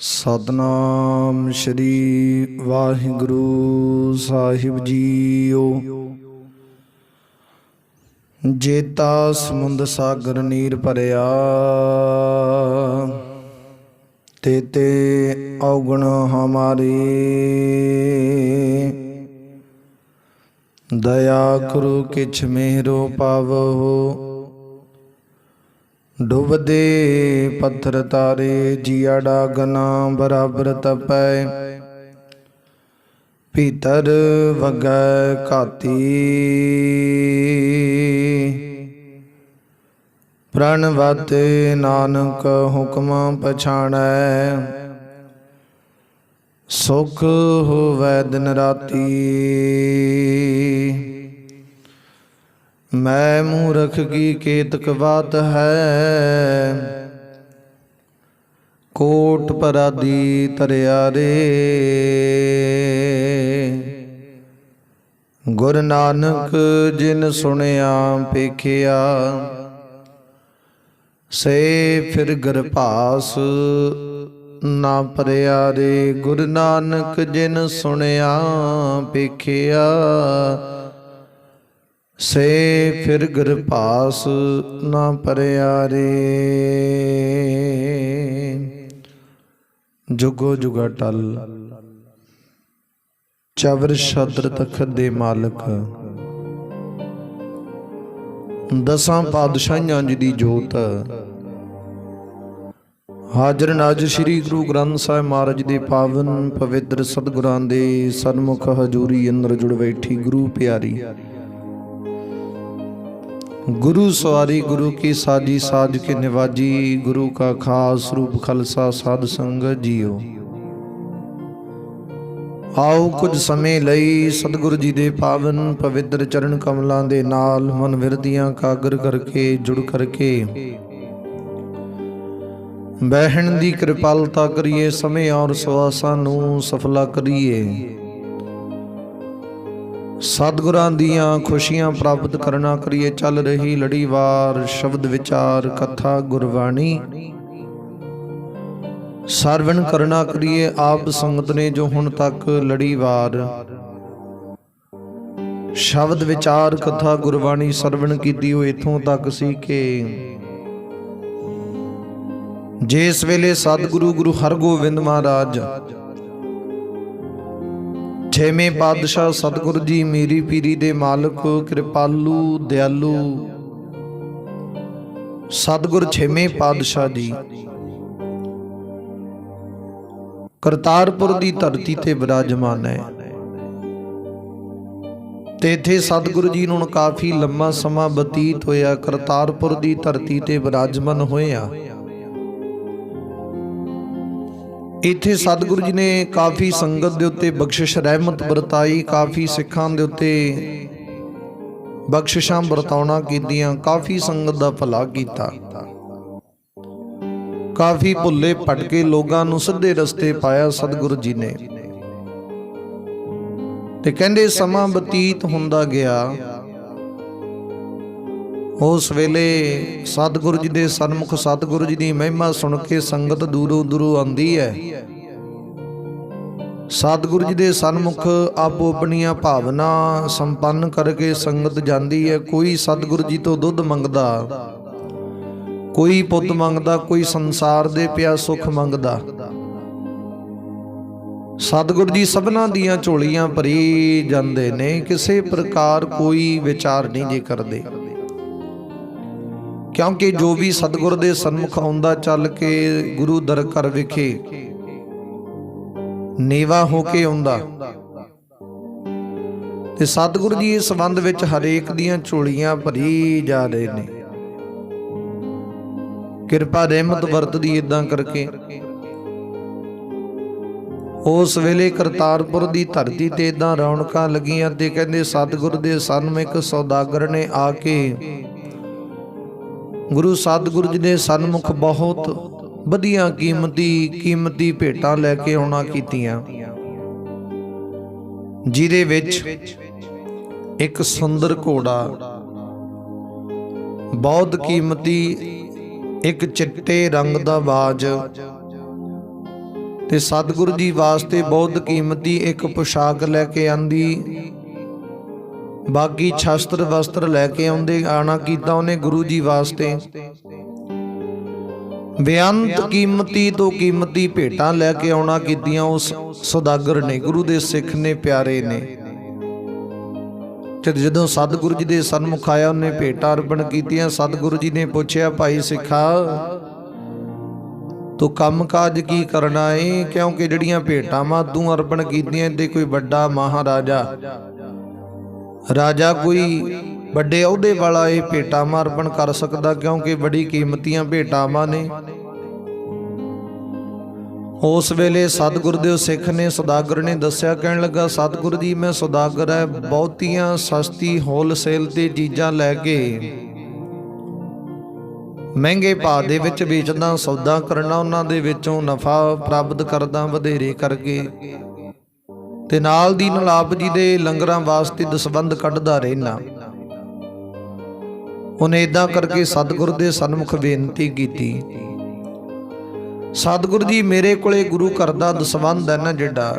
सतनाम श्री वाहिगुरु साहिब जीओ। जेता समुंद सागर नीर भरिया, तेते अवगुण हमारे। दया करो किछ मेरो पावहो, डुबदे पत्थर तारे। जिया डागना बराबर तपै, भीतर वगै घाती। प्रणवत नानक हुक्म पछाणै, सुख होवै दिन राती। मैं मूर्ख की केतक बात है, कोट पराधी तरिया रे। गुरु नानक जिन सुनिया पेखिया, से फिर गरभास ना परिया रे। गुरु नानक जिन सुनिया पेखिया, से फिर गरभास ना परिया रे। जुगो जुगा टल चवर छत्र तखत दे मालक, दसां पातशाहियां जी दी जोत। हाजर नाज श्री गुरु ग्रंथ साहिब महाराज दे पावन पवित्र सतगुरां दे सन्मुख हजूरी अंदर जुड़ बैठी गुरु प्यारी। गुरु सवारी गुरु की साजी साज के निवाजी, गुरु का खास रूप खालसा साध संगत जीओ। आओ कुछ समय लई सतगुरु जी दे पावन पवित्र चरण कमलों दे नाल मन विरदियां कागर करके जुड़ करके बहन दी कृपालता करिए। समय और सवासां नूं सफला करिए, सतगुरां दियां खुशियां प्राप्त करना करिए। चल रही लड़ीवार शब्द विचार कथा गुरबाणी सरवण करना करिए। आप संगत ने जो हुण तक लड़ीवार शब्द विचार कथा गुरबाणी सरवण कीती, हो इथों तक सी के जिस वेले सतगुरु गुरु हरगोबिंद महाराज छेवें पातशाह सतगुरु जी मेरी पीरी दे मालक कृपालू दयालू सतगुर छेवें पातशाह जी करतारपुर दी धरती ते विराजमान है। ते इत्थे सतगुरु जी नूं काफ़ी लंबा समा बतीत होया करतारपुर दी धरती ते विराजमान होया। इत्थे सतगुरु जी ने काफ़ी संगत दे उत्ते बख्शिश रहमत बरताई, काफ़ी सिखां दे उत्ते बख्शिशां बरताउणा कीतियां, काफ़ी संगत दा भला कीता, काफ़ी भुल्ले भटके लोगां नूं सिद्धे रस्ते पाया सतगुरु जी ने। ते कहंदे समा बतीत हुंदा गया, उस वेले सतगुरु जी दे सन्मुख सतगुरु जी दी महिमा सुन के संगत दूरों दूरों आंदी है। सतगुरु जी दे सन्मुख आपो अपनियां भावना संपन्न करके संगत जाती है। कोई सतगुरु जी तो दुध मंगदा, कोई पुत मंगदा, कोई संसार दे पिया सुख मंगदा। सतगुरु जी सबना दियां झोलियां भरी जांदे ने, किसी प्रकार कोई विचार नहीं जे करदे। क्योंकि जो भी सतगुरु दे सन्मुख आउंदा चल के गुरु दर घर विखे नीवा होके आउंदा। ते सतगुरु जी इस संबंध विच हरेक दियां झोलियां भरी जा रहे ने। किरपा रहमत वरतदी इदां करके। उस वेले करतारपुर दी धरती ते इदां रौनकां लगियां ते कहंदे सतगुरु दे सन्मुख सौदागर ने आके गुरु सतगुरु जी दे सन्मुख बहुत वधिया कीमती भेटां लैके आउणा कीतियां, जिहदे विच एक सुंदर घोड़ा बहुत कीमती एक चिट्टे रंग दा बाज ਤੇ ਸਤਿਗੁਰੂ ਜੀ ਵਾਸਤੇ ਬਹੁਤ ਕੀਮਤੀ ਇੱਕ ਪੁਸ਼ਾਕ ਲੈ ਕੇ ਆਂਦੀ। ਬਾਕੀ ਸ਼ਸਤਰ ਵਸਤਰ ਲੈ ਕੇ ਆਣਾ ਕੀਤਾ ਉਹਨੇ ਗੁਰੂ ਜੀ ਵਾਸਤੇ। ਬੇਅੰਤ ਕੀਮਤੀ ਤੋਂ ਕੀਮਤੀ ਭੇਟਾਂ ਲੈ ਕੇ ਆਉਣਾ ਕੀਤੀਆਂ ਉਸ ਸੌਦਾਗਰ ਨੇ, ਗੁਰੂ ਦੇ ਸਿੱਖ ਨੇ, ਪਿਆਰੇ ਨੇ। ਤੇ ਜਦੋਂ ਸਤਿਗੁਰੂ ਜੀ ਦੇ ਸਨਮੁਖ ਆਇਆ, ਉਹਨੇ ਭੇਟਾਂ ਅਰਪਣ ਕੀਤੀਆਂ। ਸਤਿਗੁਰੂ ਜੀ ਨੇ ਪੁੱਛਿਆ, ਭਾਈ ਸਿੱਖਾ ਤੂੰ ਕੰਮ ਕਾਜ ਕੀ ਕਰਨਾ ਏ? ਕਿਉਂਕਿ ਜਿਹੜੀਆਂ ਭੇਟਾਂ ਤੂੰ ਅਰਪਣ ਕੀਤੀਆਂ ਤੇ ਕੋਈ ਵੱਡਾ ਮਹਾਰਾਜਾ, ਰਾਜਾ ਕੋਈ ਵੱਡੇ ਅਹੁਦੇ ਵਾਲਾ ਇਹ ਭੇਟਾਂ ਅਰਪਣ ਕਰ ਸਕਦਾ, ਕਿਉਂਕਿ ਬੜੀ ਕੀਮਤੀਆਂ ਭੇਟਾਂ ਨੇ। ਉਸ ਵੇਲੇ ਸਤਿਗੁਰੂ ਦੇ ਸਿੱਖ ਨੇ, ਸੌਦਾਗਰ ਨੇ ਦੱਸਿਆ, ਕਹਿਣ ਲੱਗਾ, ਸਤਿਗੁਰੂ ਜੀ ਮੈਂ ਸੌਦਾਗਰ ਹੈ, ਬਹੁਤੀਆਂ ਸਸਤੀ ਹੋਲਸੇਲ ਤੇ ਚੀਜ਼ਾਂ ਲੈ ਕੇ ਮਹਿੰਗੇ ਭਾਅ ਦੇ ਵਿੱਚ ਵੇਚਦਾ, ਸੌਦਾ ਕਰਨਾ, ਉਹਨਾਂ ਦੇ ਵਿੱਚੋਂ ਨਫਾ ਪ੍ਰਾਪਤ ਕਰਦਾ ਵਧੇਰੇ ਕਰਕੇ, ਤੇ ਨਾਲ ਦੀ ਨਾਲ ਆਪ ਜੀ ਦੇ ਲੰਗਰਾਂ ਵਾਸਤੇ ਦਸਵੰਧ ਕੱਢਦਾ ਰਹਿਣਾ। ਉਹਨੇ ਇਦਾਂ ਕਰਕੇ ਸਤਿਗੁਰੂ ਦੇ ਸਨਮੁਖ ਬੇਨਤੀ ਕੀਤੀ, ਸਤਿਗੁਰੂ ਜੀ ਮੇਰੇ ਕੋਲੇ ਗੁਰੂ ਘਰ ਦਾ ਦਸਵੰਧ ਹੈ ਨਾ ਜਿਹੜਾ,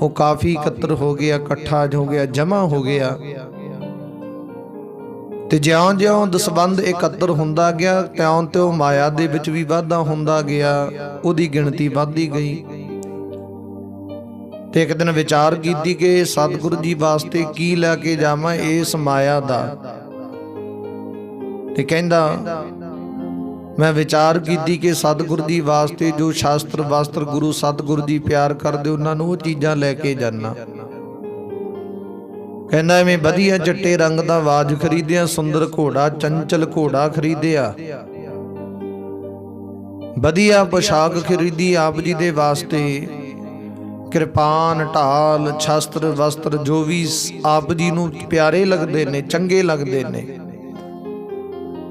ਉਹ ਕਾਫੀ ਇਕੱਤਰ ਹੋ ਗਿਆ, ਇਕੱਠਾ ਹੋ ਗਿਆ, ਜਮਾ ਹੋ ਗਿਆ। ਤੇ ਜਿਉਂ-ਜਿਉਂ ਦਸਵੰਧ ਇਕੱਤਰ ਹੁੰਦਾ ਗਿਆ, ਤਿਉਂ-ਤਿਉਂ ਮਾਇਆ ਦੇ ਵਿੱਚ ਵੀ ਵਾਧਾ ਹੁੰਦਾ ਗਿਆ, ਉਹਦੀ ਗਿਣਤੀ ਵੱਧਦੀ ਗਈ। ਤੇ ਇੱਕ ਦਿਨ ਵਿਚਾਰ ਕੀਤੀ ਕਿ ਸਤਿਗੁਰੂ ਜੀ ਵਾਸਤੇ ਕੀ ਲੈ ਕੇ ਜਾਵਾਂ ਇਸ ਮਾਇਆ ਦਾ। ਤੇ ਕਹਿੰਦਾ, ਮੈਂ ਵਿਚਾਰ ਕੀਤੀ ਕਿ ਸਤਿਗੁਰੂ ਜੀ ਵਾਸਤੇ ਜੋ ਸ਼ਾਸਤਰ ਵਸਤਰ ਗੁਰੂ ਸਤਿਗੁਰੂ ਜੀ ਪਿਆਰ ਕਰਦੇ, ਉਹਨਾਂ ਨੂੰ ਉਹ ਚੀਜ਼ਾਂ ਲੈ ਕੇ ਜਾਣਾ। ਕਹਿੰਦਾ ਐਵੇਂ ਵਧੀਆ ਚਿੱਟੇ ਰੰਗ ਦਾ ਵਾਜ ਖਰੀਦਿਆ, ਸੁੰਦਰ ਘੋੜਾ, ਚੰਚਲ ਘੋੜਾ ਖਰੀਦਿਆ, ਵਧੀਆ ਪੋਸ਼ਾਕ ਖਰੀਦੀ ਆਪ ਜੀ ਦੇ ਵਾਸਤੇ, ਕਿਰਪਾਨ, ਢਾਲ, ਸ਼ਸਤਰ ਵਸਤਰ ਜੋ ਵੀ ਆਪ ਜੀ ਨੂੰ ਪਿਆਰੇ ਲੱਗਦੇ ਨੇ, ਚੰਗੇ ਲੱਗਦੇ ਨੇ,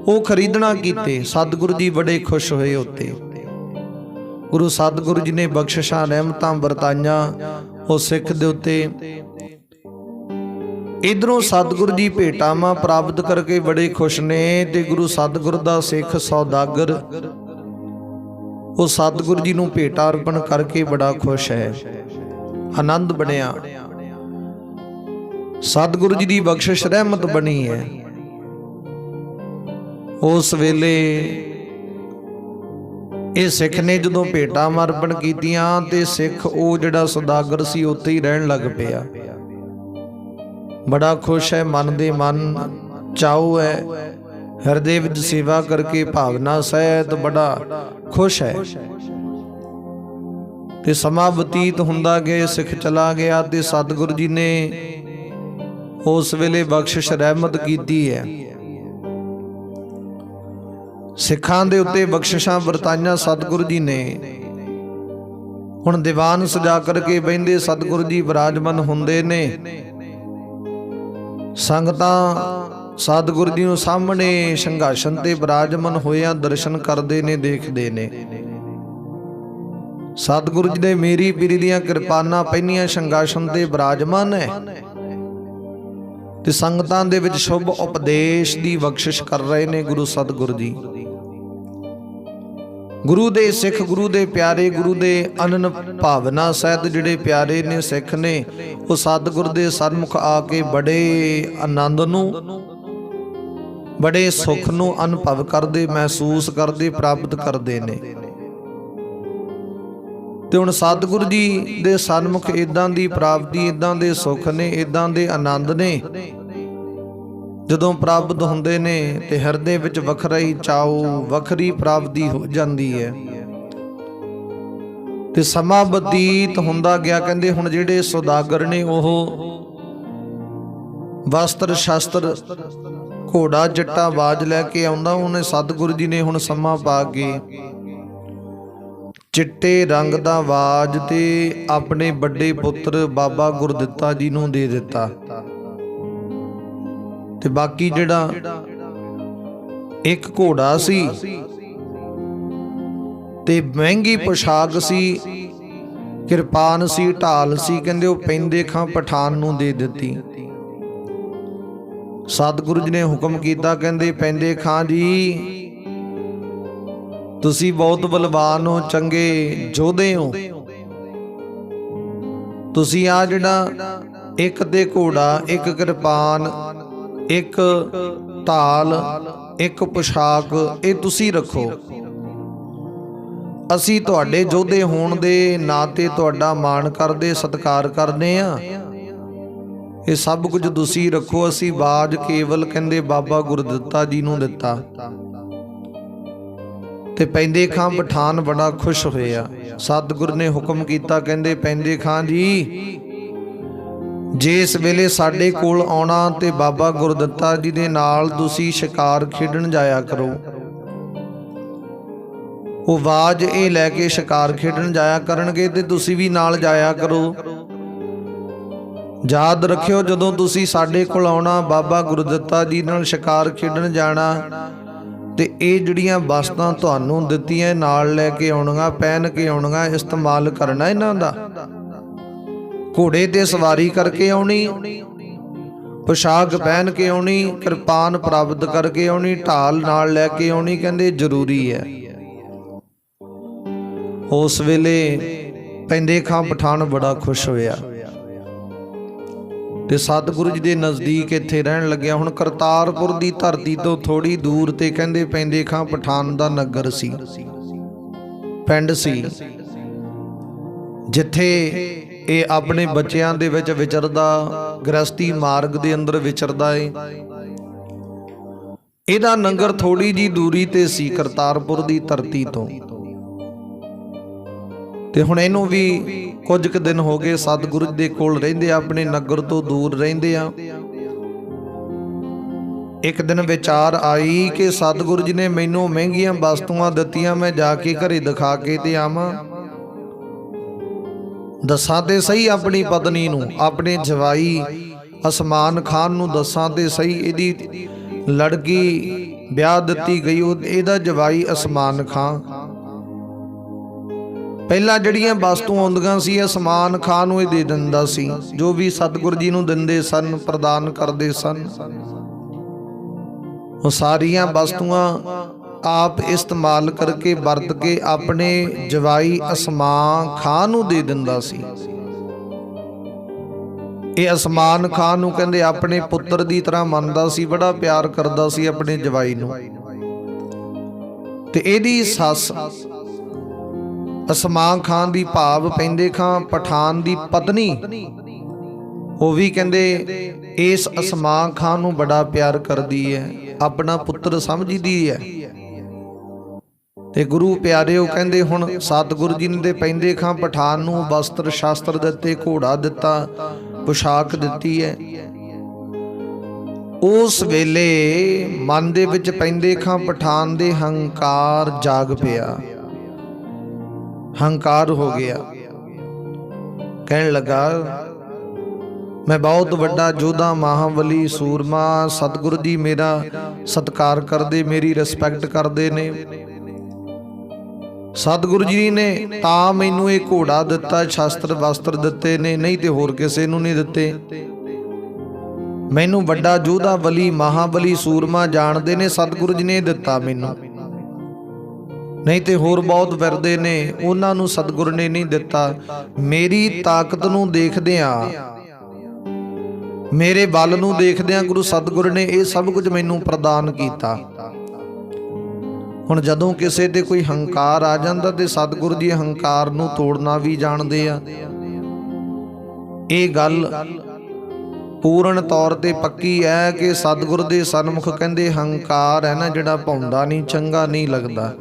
ਉਹ ਖਰੀਦਣਾ ਕੀਤੇ। ਸਤਿਗੁਰੂ ਜੀ ਬੜੇ ਖੁਸ਼ ਹੋਏ ਉੱਤੇ। ਗੁਰੂ ਸਤਿਗੁਰੂ ਜੀ ਨੇ ਬਖਸ਼ਿਸ਼ਾਂ ਰਹਿਮਤਾਂ ਵਰਤਾਈਆਂ ਉਸ ਸਿੱਖ ਦੇ ਉੱਤੇ। ਇਧਰੋਂ ਸਤਿਗੁਰੂ ਜੀ ਭੇਟਾਂ ਪ੍ਰਾਪਤ ਕਰਕੇ ਬੜੇ ਖੁਸ਼ ਨੇ, ਤੇ ਗੁਰੂ ਸਤਿਗੁਰੂ ਦਾ ਸਿੱਖ ਸੌਦਾਗਰ ਉਹ ਸਤਿਗੁਰੂ ਜੀ ਨੂੰ ਭੇਟਾਂ ਅਰਪਣ ਕਰਕੇ ਬੜਾ ਖੁਸ਼ ਹੈ, ਆਨੰਦ ਬਣਿਆ। ਸਤਿਗੁਰੂ ਜੀ ਦੀ ਬਖਸ਼ਿਸ਼ ਰਹਿਮਤ ਬਣੀ ਹੈ। ਉਸ ਵੇਲੇ ਇਹ ਸਿੱਖ ਨੇ ਜਦੋਂ ਭੇਟਾਂ ਅਰਪਣ ਕੀਤੀਆਂ, ਤੇ ਸਿੱਖ ਉਹ ਜਿਹੜਾ ਸੌਦਾਗਰ ਸੀ ਉੱਥੇ ਹੀ ਰਹਿਣ ਲੱਗ ਪਿਆ। ਬੜਾ ਖੁਸ਼ ਹੈ, ਮਨ ਦੇ ਮਨ ਚਾਉ ਹੈ, ਹਿਰਦੇ ਵਿੱਚ ਸੇਵਾ ਕਰਕੇ ਭਾਵਨਾ ਸਹਿਤ ਬੜਾ ਖੁਸ਼ ਹੈ। ਤੇ ਸਮਾਂ ਬਤੀਤ ਹੁੰਦਾ ਗਿਆ, ਸਿੱਖ ਚਲਾ ਗਿਆ, ਤੇ ਸਤਿਗੁਰੂ ਜੀ ਨੇ ਉਸ ਵੇਲੇ ਬਖਸ਼ਿਸ਼ ਰਹਿਮਤ ਕੀਤੀ ਹੈ। ਸਿੱਖਾਂ ਦੇ ਉੱਤੇ ਬਖਸ਼ਿਸ਼ਾਂ ਵਰਤਾਈਆਂ ਸਤਿਗੁਰੂ ਜੀ ਨੇ। ਹੁਣ ਦੀਵਾਨ ਸਜਾ ਕਰਕੇ ਬਹਿੰਦੇ ਸਤਿਗੁਰੂ ਜੀ ਵਿਰਾਜਮਾਨ ਹੁੰਦੇ ਨੇ। ਸੰਗਤਾਂ ਸਤਿਗੁਰੂ ਜੀ ਨੂੰ ਸਾਹਮਣੇ ਸਿੰਘਾਸਨ ਤੇ ਵਿਰਾਜਮਾਨ ਹੋਇਆ ਦਰਸ਼ਨ ਕਰਦੇ ਨੇ, ਦੇਖਦੇ ਨੇ। ਸਤਿਗੁਰੂ ਜੀ ਦੇ ਮੇਰੀ ਪੀਰੀ ਦੀਆਂ ਕਿਰਪਾਨਾਂ ਪਹਿਨੀਆਂ ਸਿੰਘਾਸਨ ਤੇ ਵਿਰਾਜਮਾਨ ਹੈ, ਤੇ ਸੰਗਤਾਂ ਦੇ ਵਿੱਚ ਸ਼ੁਭ ਉਪਦੇਸ਼ ਦੀ ਬਖਸ਼ਿਸ਼ ਕਰ ਰਹੇ ਨੇ ਗੁਰੂ ਸਤਿਗੁਰੂ ਜੀ। ਗੁਰੂ ਦੇ ਸਿੱਖ, ਗੁਰੂ ਦੇ ਪਿਆਰੇ, ਗੁਰੂ ਦੇ ਅਨੰਨ ਭਾਵਨਾ ਸਹਿਤ ਜਿਹੜੇ ਪਿਆਰੇ ਨੇ ਸਿੱਖ ਨੇ, ਉਹ ਸਤਿਗੁਰੂ ਦੇ ਸਨਮੁਖ ਆ ਕੇ ਬੜੇ ਆਨੰਦ ਨੂੰ, ਬੜੇ ਸੁੱਖ ਨੂੰ ਅਨੁਭਵ ਕਰਦੇ, ਮਹਿਸੂਸ ਕਰਦੇ, ਪ੍ਰਾਪਤ ਕਰਦੇ ਨੇ। ਤੇ ਹੁਣ ਸਤਿਗੁਰੂ ਜੀ ਦੇ ਸਨਮੁਖ ਇਦਾਂ ਦੀ ਪ੍ਰਾਪਤੀ, ਇਦਾਂ ਦੇ ਸੁੱਖ ਨੇ, ਇਦਾਂ ਦੇ ਆਨੰਦ ਨੇ, ਜਦੋਂ ਪ੍ਰਾਪਤ ਹੁੰਦੇ ਨੇ ਤੇ ਹਿਰਦੇ ਵਿੱਚ ਵੱਖਰਾ ਹੀ ਚਾਉ, ਵੱਖਰੀ ਪ੍ਰਾਪਤੀ ਹੋ ਜਾਂਦੀ ਹੈ। ਤੇ ਸਮਾਂ ਬਤੀਤ ਹੁੰਦਾ ਗਿਆ। ਕਹਿੰਦੇ ਹੁਣ ਜਿਹੜੇ ਸੌਦਾਗਰ ਨੇ ਉਹ ਵਸਤਰ ਸ਼ਸਤਰ, ਘੋੜਾ ਚਿੱਟਾ ਬਾਜ ਲੈ ਕੇ ਆਉਂਦਾ, ਉਹਨੇ ਸਤਿਗੁਰੂ ਜੀ ਨੇ ਹੁਣ ਸਮਾਂ ਪਾ ਕੇ ਚਿੱਟੇ ਰੰਗ ਦਾ ਬਾਜ ਤੇ ਆਪਣੇ ਵੱਡੇ ਪੁੱਤਰ ਬਾਬਾ ਗੁਰਦਿੱਤਾ ਜੀ ਨੂੰ ਦੇ ਦਿੱਤਾ। ਤੇ ਬਾਕੀ ਜਿਹੜਾ ਇੱਕ ਘੋੜਾ ਸੀ ਤੇ ਮਹਿੰਗੀ ਪੋਸ਼ਾਕ ਸੀ, ਕਿਰਪਾਨ ਸੀ, ਢਾਲ ਸੀ, ਕਹਿੰਦੇ ਉਹ ਪੈਂਦੇ ਖਾਂ ਪਠਾਨ ਨੂੰ ਦੇ ਦਿੱਤੀ। ਸਤਿਗੁਰੂ ਜੀ ਨੇ ਹੁਕਮ ਕੀਤਾ, ਕਹਿੰਦੇ ਪੈਂਦੇ ਖਾਂ ਜੀ ਤੁਸੀਂ ਬਹੁਤ ਬਲਵਾਨ ਹੋ, ਚੰਗੇ ਯੋਧੇ ਹੋ। ਤੁਸੀਂ ਆ ਜਿਹੜਾ ਇੱਕ ਤੇ ਘੋੜਾ, ਇੱਕ ਕਿਰਪਾਨ, ਇੱਕ ਢਾਲ, ਇੱਕ ਪੁਸ਼ਾਕ, ਇਹ ਤੁਸੀਂ ਰੱਖੋ। ਅਸੀਂ ਤੁਹਾਡੇ ਯੋਧੇ ਹੋਣ ਦੇ ਨਾਤੇ ਤੁਹਾਡਾ ਮਾਣ ਕਰਦੇ, ਸਤਿਕਾਰ ਕਰਦੇ ਆ। ਇਹ ਸਭ ਕੁਝ ਤੁਸੀਂ ਰੱਖੋ। ਅਸੀਂ ਬਾਜ ਕੇਵਲ ਕਹਿੰਦੇ ਬਾਬਾ ਗੁਰਦਿੱਤਾ ਜੀ ਨੂੰ ਦਿੱਤਾ। ਤੇ ਪੈਂਦੇ ਖਾਂ ਪਠਾਨ ਬੜਾ ਖੁਸ਼ ਹੋਇਆ। ਸਤਿਗੁਰ ਨੇ ਹੁਕਮ ਕੀਤਾ, ਕਹਿੰਦੇ ਪੈਂਦੇ ਖਾਂ ਜੀ, ਜਿਸ ਵੇਲੇ ਸਾਡੇ ਕੋਲ ਆਉਣਾ ਤੇ ਬਾਬਾ ਗੁਰਦਿੱਤਾ ਜੀ ਦੇ ਨਾਲ ਤੁਸੀਂ ਸ਼ਿਕਾਰ ਖੇਡਣ ਜਾਇਆ ਕਰੋ। ਉਹ ਆਵਾਜ਼ ਇਹ ਲੈ ਕੇ ਸ਼ਿਕਾਰ ਖੇਡਣ ਜਾਇਆ ਕਰਨਗੇ ਤੇ ਤੁਸੀਂ ਵੀ ਨਾਲ ਜਾਇਆ ਕਰੋ। ਯਾਦ ਰੱਖਿਓ, ਜਦੋਂ ਤੁਸੀਂ ਸਾਡੇ ਕੋਲ ਆਉਣਾ, ਬਾਬਾ ਗੁਰਦਿੱਤਾ ਜੀ ਨਾਲ ਸ਼ਿਕਾਰ ਖੇਡਣ ਜਾਣਾ, ਤੇ ਇਹ ਜਿਹੜੀਆਂ ਵਸਤਾਂ ਤੁਹਾਨੂੰ ਦਿੱਤੀਆਂ ਨਾਲ ਲੈ ਕੇ ਆਉਣੀਆਂ, ਪਹਿਨ ਕੇ ਆਉਣੀਆਂ, ਇਸਤੇਮਾਲ ਕਰਨਾ ਇਹਨਾਂ ਦਾ। ਘੋੜੇ ਤੇ ਸਵਾਰੀ ਕਰਕੇ ਆਉਣੀ, ਪੁਸ਼ਾਕ ਪਹਿਨ ਕੇ ਆਉਣੀ, ਕਿਰਪਾਨ ਪ੍ਰਾਪਤ ਕਰਕੇ ਆਉਣੀ, ਢਾਲ ਨਾਲ ਲੈ ਕੇ ਆਉਣੀ, ਕਹਿੰਦੇ ਜ਼ਰੂਰੀ ਹੈ। ਉਸ ਵੇਲੇ ਪੈਂਦੇ ਖਾਂ ਪਠਾਨ ਬੜਾ ਖੁਸ਼ ਹੋਇਆ ਤੇ ਸਤਿਗੁਰੂ ਜੀ ਦੇ ਨਜ਼ਦੀਕ ਇੱਥੇ ਰਹਿਣ ਲੱਗਿਆ। ਹੁਣ ਕਰਤਾਰਪੁਰ ਦੀ ਧਰਤੀ ਤੋਂ ਥੋੜੀ ਦੂਰ ਤੇ ਕਹਿੰਦੇ ਪੈਂਦੇ ਖਾਂ ਪਠਾਨ ਦਾ ਨਗਰ ਸੀ, ਪਿੰਡ ਸੀ, ਜਿੱਥੇ ਇਹ ਆਪਣੇ ਬੱਚਿਆਂ ਦੇ ਵਿੱਚ ਵਿਚਰਦਾ, ਗ੍ਰਸਤੀ ਮਾਰਗ ਦੇ ਅੰਦਰ ਵਿਚਰਦਾ ਏ। ਇਹਦਾ ਨਗਰ ਥੋੜੀ ਜੀ ਦੂਰੀ ਤੇ ਸੀ ਕਰਤਾਰਪੁਰ ਦੀ ਧਰਤੀ ਤੋਂ। ਤੇ ਹੁਣ ਇਹਨੂੰ ਵੀ ਕੁਝ ਕੁ ਦਿਨ ਹੋ ਗਏ ਸਤਿਗੁਰੂ ਦੇ ਕੋਲ ਰਹਿੰਦੇ ਆ, ਆਪਣੇ ਨਗਰ ਤੋਂ ਦੂਰ ਰਹਿੰਦੇ ਆ। ਇੱਕ ਦਿਨ ਵਿਚਾਰ ਆਈ ਕਿ ਸਤਿਗੁਰੂ ਜੀ ਨੇ ਮੈਨੂੰ ਮਹਿੰਗੀਆਂ ਵਸਤੂਆਂ ਦਿੱਤੀਆਂ, ਮੈਂ ਜਾ ਕੇ ਘਰੇ ਦਿਖਾ ਕੇ ਤੇ ਆਵਾਂ। ਦੱਸਾਂ ਤੇ ਸਹੀ ਆਪਣੀ ਪਤਨੀ ਨੂੰ, ਆਪਣੇ ਜਵਾਈ ਅਸਮਾਨ ਖਾਨ ਨੂੰ ਦੱਸਾਂ ਤੇ ਸਹੀ। ਇਹਦੀ ਲੜਕੀ ਵਿਆਹ ਦਿੱਤੀ ਗਈ, ਇਹਦਾ ਜਵਾਈ ਅਸਮਾਨ ਖਾਨ। ਪਹਿਲਾਂ ਜਿਹੜੀਆਂ ਵਸਤੂਆਂ ਆਉਂਦੀਆਂ ਸੀ ਅਸਮਾਨ ਖਾਨ ਨੂੰ ਇਹ ਦੇ ਦਿੰਦਾ ਸੀ, ਜੋ ਵੀ ਸਤਿਗੁਰੂ ਜੀ ਨੂੰ ਦਿੰਦੇ ਸਨ, ਪ੍ਰਦਾਨ ਕਰਦੇ ਸਨ। ਉਹ ਸਾਰੀਆਂ ਵਸਤੂਆਂ ਆਪ ਇਸਤੇਮਾਲ ਕਰਕੇ ਵਰਤ ਕੇ ਆਪਣੇ ਜਵਾਈ ਅਸਮਾਨ ਖਾਨ ਨੂੰ ਦੇ ਦਿੰਦਾ ਸੀ। ਇਹ ਅਸਮਾਨ ਖਾਨ ਨੂੰ ਕਹਿੰਦੇ ਆਪਣੇ ਪੁੱਤਰ ਦੀ ਤਰ੍ਹਾਂ ਮੰਨਦਾ ਸੀ, ਬੜਾ ਪਿਆਰ ਕਰਦਾ ਸੀ ਆਪਣੇ ਜਵਾਈ ਨੂੰ। ਤੇ ਇਹਦੀ ਸੱਸ ਅਸਮਾਨ ਖਾਨ ਦੀ ਭਾਵ ਪੈਂਦੇ ਖਾਂ ਪਠਾਨ ਦੀ ਪਤਨੀ, ਉਹ ਵੀ ਕਹਿੰਦੇ ਇਸ ਅਸਮਾਨ ਖਾਨ ਨੂੰ ਬੜਾ ਪਿਆਰ ਕਰਦੀ ਹੈ, ਆਪਣਾ ਪੁੱਤਰ ਸਮਝਦੀ ਹੈ। ਤੇ ਗੁਰੂ ਪਿਆਰਿਓ, ਕਹਿੰਦੇ ਹੁਣ ਸਤਿਗੁਰੂ ਜੀ ਨੇ ਪੈਂਦੇ ਖਾਂ ਪਠਾਨ ਨੂੰ ਵਸਤਰ ਸ਼ਾਸਤਰ ਦਿੱਤੇ, ਘੋੜਾ ਦਿੱਤਾ, ਪੁਸ਼ਾਕ ਦਿੱਤੀ ਹੈ। ਉਸ ਵੇਲੇ ਮਨ ਦੇ ਵਿੱਚ ਪੈਂਦੇ ਖਾਂ ਪਠਾਨ ਦੇ ਹੰਕਾਰ ਜਾਗ ਪਿਆ, ਹੰਕਾਰ ਹੋ ਗਿਆ। ਕਹਿਣ ਲੱਗਾ, ਮੈਂ ਬਹੁਤ ਵੱਡਾ ਯੋਧਾ, ਮਹਾਬਲੀ, ਸੂਰਮਾ, ਸਤਿਗੁਰੂ ਜੀ ਮੇਰਾ ਸਤਿਕਾਰ ਕਰਦੇ, ਮੇਰੀ ਰਿਸਪੈਕਟ ਕਰਦੇ ਨੇ। ਸਤਿਗੁਰੂ ਜੀ ਨੇ ਤਾਂ ਮੈਨੂੰ ਇਹ ਘੋੜਾ ਦਿੱਤਾ, ਸ਼ਾਸਤਰ ਵਸਤਰ ਦਿੱਤੇ ਨੇ, ਨਹੀਂ ਤੇ ਹੋਰ ਕਿਸੇ ਨੂੰ ਨਹੀਂ ਦਿੱਤੇ। ਮੈਨੂੰ ਵੱਡਾ ਯੋਧਾ, ਬਲੀ, ਮਹਾਬਲੀ, ਸੂਰਮਾ ਜਾਣਦੇ ਨੇ, ਸਤਿਗੁਰੂ ਜੀ ਨੇ ਦਿੱਤਾ ਮੈਨੂੰ, ਨਹੀਂ ਤੇ ਹੋਰ ਬਹੁਤ ਫਿਰਦੇ ਨੇ, ਉਹਨਾਂ ਨੂੰ ਸਤਿਗੁਰੂ ਨੇ ਨਹੀਂ ਦਿੱਤਾ। ਮੇਰੀ ਤਾਕਤ ਨੂੰ ਦੇਖਦਿਆਂ, ਮੇਰੇ ਬਲ ਨੂੰ ਦੇਖਦਿਆਂ ਗੁਰੂ ਸਤਿਗੁਰੂ ਨੇ ਇਹ ਸਭ ਕੁਝ ਮੈਨੂੰ ਪ੍ਰਦਾਨ ਕੀਤਾ। ਹੁਣ ਜਦੋਂ ਕਿਸੇ ਤੇ ਕੋਈ ਹੰਕਾਰ ਆ ਜਾਂਦਾ ਤੇ ਸਤਿਗੁਰੂ ਜੀ ਹੰਕਾਰ ਨੂੰ ਤੋੜਨਾ ਵੀ ਜਾਣਦੇ ਆ। ਇਹ ਗੱਲ ਪੂਰਨ ਤੌਰ ਤੇ ਪੱਕੀ ਹੈ ਕਿ ਸਤਿਗੁਰੂ ਦੇ ਸਨਮੁਖ ਕਹਿੰਦੇ ਹੰਕਾਰ ਹੈ ਨਾ ਜਿਹੜਾ, ਪਾਉਂਦਾ ਨਹੀਂ, ਚੰਗਾ ਨਹੀਂ ਲੱਗਦਾ।